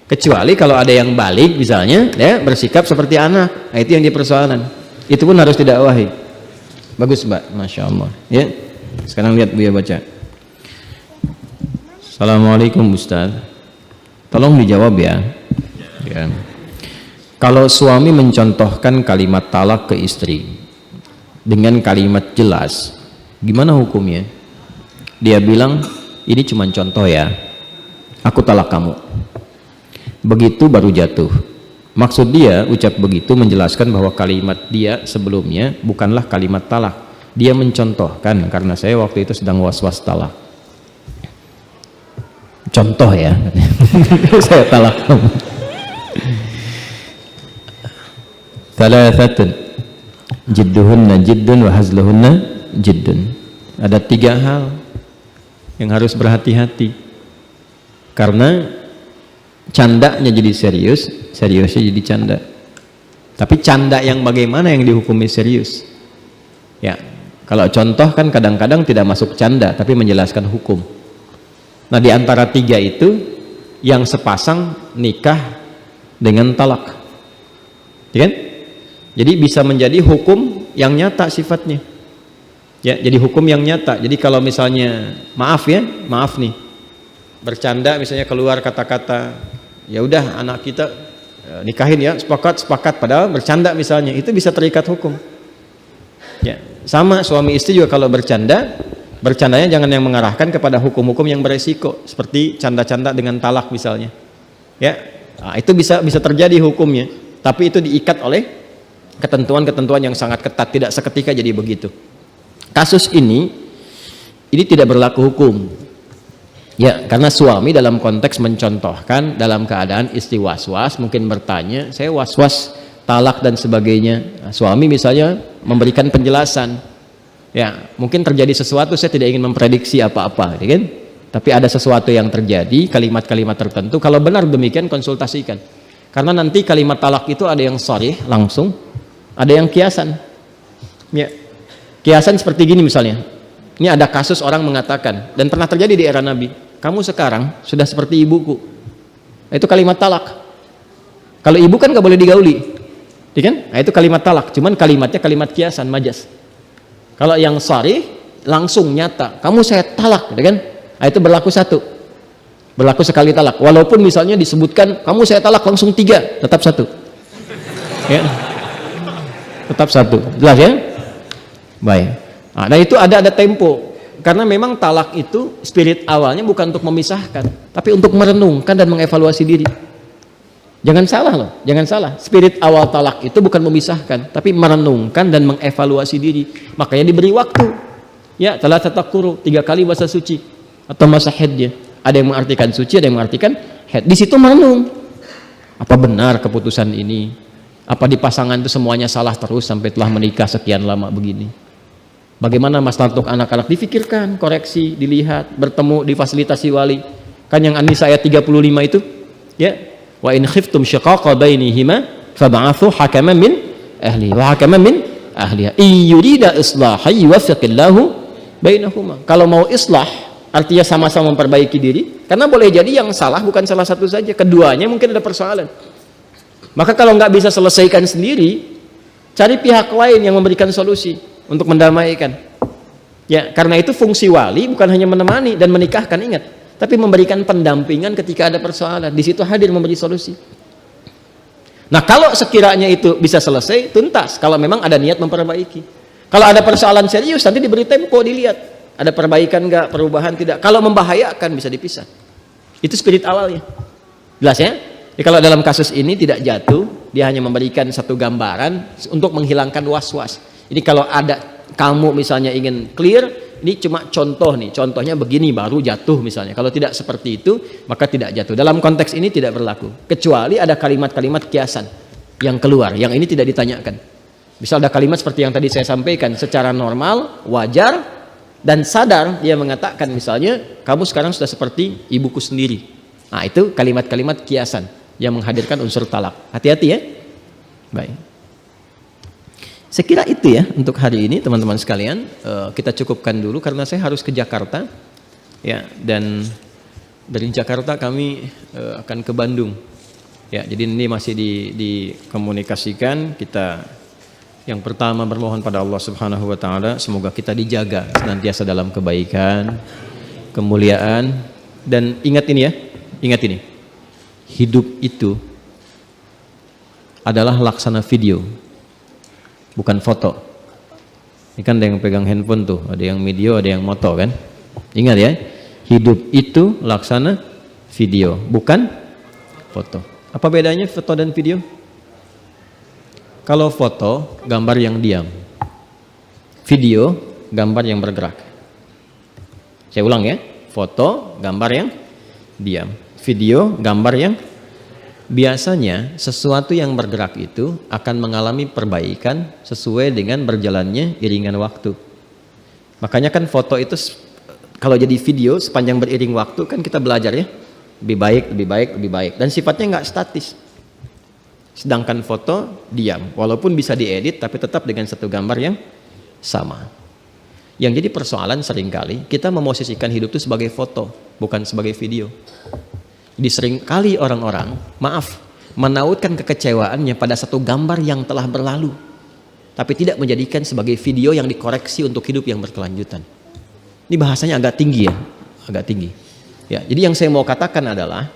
Kecuali kalau ada yang balik misalnya, ya bersikap seperti anak, nah, itu yang dipersoalan. Itu pun harus didakwahi. Bagus Mbak, Masya Allah. Ya, sekarang lihat Buya baca. Assalamualaikum Ustaz. Tolong dijawab ya. Ya. Kalau suami mencontohkan kalimat talak ke istri dengan kalimat jelas, gimana hukumnya? Dia bilang ini cuma contoh ya. Aku talak kamu. Begitu baru jatuh. Maksud dia ucap begitu menjelaskan bahwa kalimat dia sebelumnya bukanlah kalimat talak. Dia mencontohkan karena saya waktu itu sedang was-was talak. Contoh ya. Saya talak kamu. Thalathatun jidduhunna jiddun wa hazluhunna jiddun. Ada 3 hal yang harus berhati-hati. Karena candanya jadi serius, seriusnya jadi canda. Tapi canda yang bagaimana yang dihukumi serius? Ya, kalau contoh kan kadang-kadang tidak masuk canda, tapi menjelaskan hukum. Nah, di antara 3 itu, yang sepasang nikah dengan talak, ya kan? Jadi bisa menjadi hukum yang nyata sifatnya. Ya, jadi hukum yang nyata. Jadi kalau misalnya maaf nih, bercanda misalnya keluar kata-kata, ya udah anak kita nikahin ya, sepakat, padahal bercanda misalnya, itu bisa terikat hukum. Ya, sama suami istri juga kalau bercandanya jangan yang mengarahkan kepada hukum-hukum yang beresiko, seperti canda-canda dengan talak misalnya. Ya, nah, itu bisa terjadi hukumnya, tapi itu diikat oleh ketentuan-ketentuan yang sangat ketat, tidak seketika jadi begitu. Kasus ini tidak berlaku hukum. Ya, karena suami dalam konteks mencontohkan dalam keadaan istri was-was, mungkin bertanya, saya was-was talak dan sebagainya. Nah, suami misalnya memberikan penjelasan, ya mungkin terjadi sesuatu, saya tidak ingin memprediksi apa-apa, kan? Tapi ada sesuatu yang terjadi, kalimat-kalimat tertentu. Kalau benar demikian, konsultasikan. Karena nanti kalimat talak itu ada yang sharih langsung, ada yang kiasan. Ya, kiasan seperti gini misalnya. Ini ada kasus orang mengatakan, dan pernah terjadi di era Nabi. kamu sekarang sudah seperti ibuku. Itu kalimat talak. Kalau ibu kan gak boleh digauli, ya kan? Nah, itu kalimat talak. Cuman kalimatnya kalimat kiasan, majas. Kalau yang sharih langsung nyata, kamu saya talak, ya kan? Nah, itu berlaku satu, berlaku sekali talak. Walaupun misalnya disebutkan kamu saya talak langsung 3, tetap satu, ya, tetap satu. Jelas ya? Baik. Nah, itu ada tempo. Karena memang talak itu spirit awalnya bukan untuk memisahkan, tapi untuk merenungkan dan mengevaluasi diri. Jangan salah loh, jangan salah. Spirit awal talak itu bukan memisahkan, tapi merenungkan dan mengevaluasi diri. Makanya diberi waktu. Ya, telah tatakuru 3 kali bahasa suci atau masa haidnya. Ada yang mengartikan suci, ada yang mengartikan haid. Di situ merenung. Apa benar keputusan ini? Apa di pasangan itu semuanya salah terus sampai telah menikah sekian lama begini? Bagaimana masalah untuk anak-anak difikirkan, koreksi, dilihat, bertemu, difasilitasi wali. Kan yang An-Nisa ayat 35 itu, ya. Wa in khiftum shiqaqa bainihima fab'athu hakaman min ahli wa hakaman min ahliha. In yurida islahan yuwaffiqillahu bainahuma. Kalau mau islah, artinya sama-sama memperbaiki diri, karena boleh jadi yang salah bukan salah satu saja, keduanya mungkin ada persoalan. Maka kalau nggak bisa selesaikan sendiri, cari pihak lain yang memberikan solusi untuk mendamaikan. Ya, karena itu fungsi wali bukan hanya menemani dan menikahkan, ingat, tapi memberikan pendampingan ketika ada persoalan. Di situ hadir memberi solusi. Nah, kalau sekiranya itu bisa selesai, tuntas. Kalau memang ada niat memperbaiki. Kalau ada persoalan serius, nanti diberi tempo, dilihat ada perbaikan enggak, perubahan tidak. Kalau membahayakan bisa dipisah. Itu spirit awalnya. Jelas ya? Jadi kalau dalam kasus ini tidak jatuh, dia hanya memberikan satu gambaran untuk menghilangkan was-was. Ini kalau ada kamu misalnya ingin clear, ini cuma contoh nih, contohnya begini baru jatuh misalnya. Kalau tidak seperti itu, maka tidak jatuh. Dalam konteks ini tidak berlaku. Kecuali ada kalimat-kalimat kiasan yang keluar, yang ini tidak ditanyakan. Misal ada kalimat seperti yang tadi saya sampaikan, secara normal, wajar, dan sadar dia mengatakan misalnya, kamu sekarang sudah seperti ibuku sendiri. Nah, itu kalimat-kalimat kiasan yang menghadirkan unsur talak. Hati-hati ya. Baik. Saya kira itu ya untuk hari ini teman-teman sekalian. Kita cukupkan dulu karena saya harus ke Jakarta ya, dan dari Jakarta kami akan ke Bandung ya. Jadi ini masih dikomunikasikan. Kita yang pertama bermohon pada Allah Subhanahu wa taala semoga kita dijaga senantiasa dalam kebaikan, kemuliaan, dan ingat ini ya, ingat ini. Hidup itu adalah laksana video, bukan foto. Ini kan ada yang pegang handphone tuh, ada yang video, ada yang moto kan. Ingat ya, hidup itu laksana video, bukan foto. Apa bedanya foto dan video? Kalau foto, gambar yang diam. Video, gambar yang bergerak. Saya ulang ya, foto, gambar yang diam. Video, gambar yang biasanya sesuatu yang bergerak itu akan mengalami perbaikan sesuai dengan berjalannya iringan waktu. Makanya kan foto itu kalau jadi video sepanjang beriring waktu kan kita belajar ya, lebih baik, lebih baik, lebih baik, dan sifatnya nggak statis. Sedangkan foto diam, walaupun bisa diedit tapi tetap dengan satu gambar yang sama. Yang jadi persoalan seringkali kita memosisikan hidup itu sebagai foto, bukan sebagai video. Jadi seringkali orang-orang, maaf, menautkan kekecewaannya pada satu gambar yang telah berlalu, tapi tidak menjadikan sebagai video yang dikoreksi untuk hidup yang berkelanjutan. Ini bahasanya agak tinggi ya, agak tinggi. Ya, jadi yang saya mau katakan adalah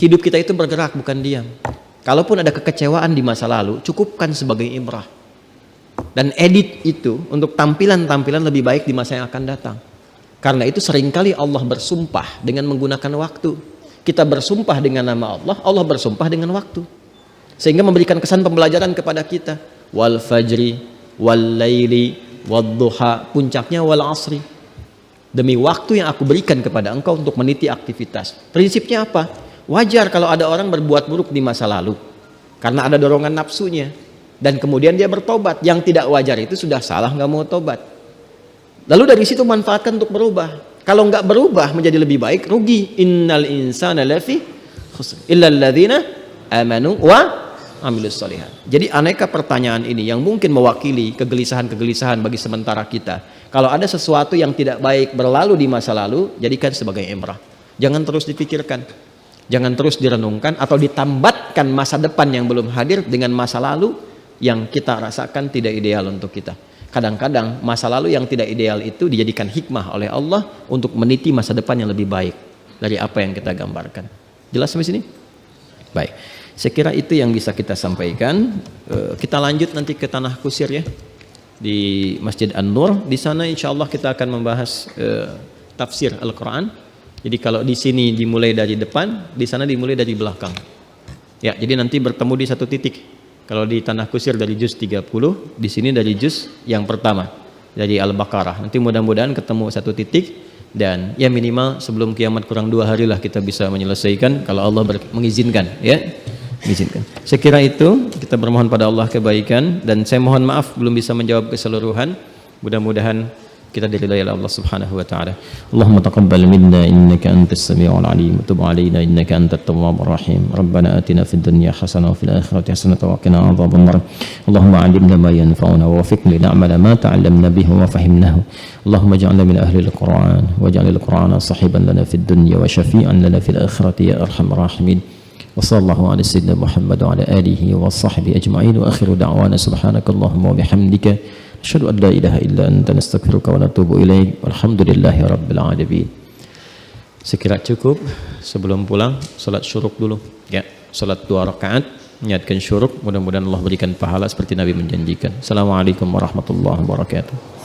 hidup kita itu bergerak bukan diam. Kalaupun ada kekecewaan di masa lalu, cukupkan sebagai ibrah. Dan edit itu untuk tampilan-tampilan lebih baik di masa yang akan datang. Karena itu seringkali Allah bersumpah dengan menggunakan waktu. Kita bersumpah dengan nama Allah, Allah bersumpah dengan waktu. Sehingga memberikan kesan pembelajaran kepada kita. Wal fajri, wal laili, wad duha, puncaknya wal asri. Demi waktu yang aku berikan kepada engkau untuk meniti aktivitas. Prinsipnya apa? Wajar kalau ada orang berbuat buruk di masa lalu. Karena ada dorongan nafsunya. Dan kemudian dia bertobat. Yang tidak wajar itu sudah salah, nggak mau tobat. Lalu dari situ manfaatkan untuk berubah. Kalau nggak berubah menjadi lebih baik, rugi. Innal insana lafi khusr illal ladzina amanu wa amilus sholihat. Jadi aneka pertanyaan ini yang mungkin mewakili kegelisahan-kegelisahan bagi sementara kita. Kalau ada sesuatu yang tidak baik berlalu di masa lalu, jadikan sebagai ibrah. Jangan terus dipikirkan, jangan terus direnungkan atau ditambatkan masa depan yang belum hadir dengan masa lalu yang kita rasakan tidak ideal untuk kita. Kadang-kadang masa lalu yang tidak ideal itu dijadikan hikmah oleh Allah untuk meniti masa depan yang lebih baik dari apa yang kita gambarkan. Jelas sampai sini? Baik, saya kira itu yang bisa kita sampaikan. Kita lanjut nanti ke Tanah Kusir ya, di Masjid An-Nur. Di sana insya Allah kita akan membahas tafsir Al-Quran. Jadi kalau di sini dimulai dari depan, di sana dimulai dari belakang. Ya, jadi nanti bertemu di satu titik. Kalau di Tanah Kusir dari juz 30, di sini dari juz yang pertama, dari Al-Baqarah. Nanti mudah-mudahan ketemu satu titik, dan ya minimal sebelum kiamat kurang 2 hari lah kita bisa menyelesaikan kalau Allah mengizinkan, ya. Mengizinkan. Saya kira itu, kita bermohon pada Allah kebaikan, dan saya mohon maaf belum bisa menjawab keseluruhan. Mudah-mudahan kita diridai oleh Allah Subhanahu wa taala. Allahumma taqabbal minna innaka antas samiul alim wa tub alaina innaka antat tawwabur rahim. Rabbana atina fid dunya hasanah wa fil akhirati hasanah wa qina adzabannar. Allahumma 'allimna ma yanfa'una wa waffiqna lin'amala ma ta'allamna bihi wa fahimnahu. Allahumma ij'alna min ahli al-Qur'an waj'al al-Qur'ana sahiban lana fid dunya wa syafi'an lana fil akhirati ya arhamar rahimin. Wa sallallahu ala sayyidina Muhammad wa ala alihi wa sahbihi ajma'in wa akhiru da'wana subhanakallahumma wa bihamdika asyhadu an la ilaha illa anta nastaghfiruka wa natubu ilaik walhamdulillahi rabbil alamin. Sekira cukup. Sebelum pulang salat syuruk dulu ya, salat 2 rakaat niatkan syuruk, mudah-mudahan Allah berikan pahala seperti Nabi menjanjikan. Assalamualaikum warahmatullahi wabarakatuh.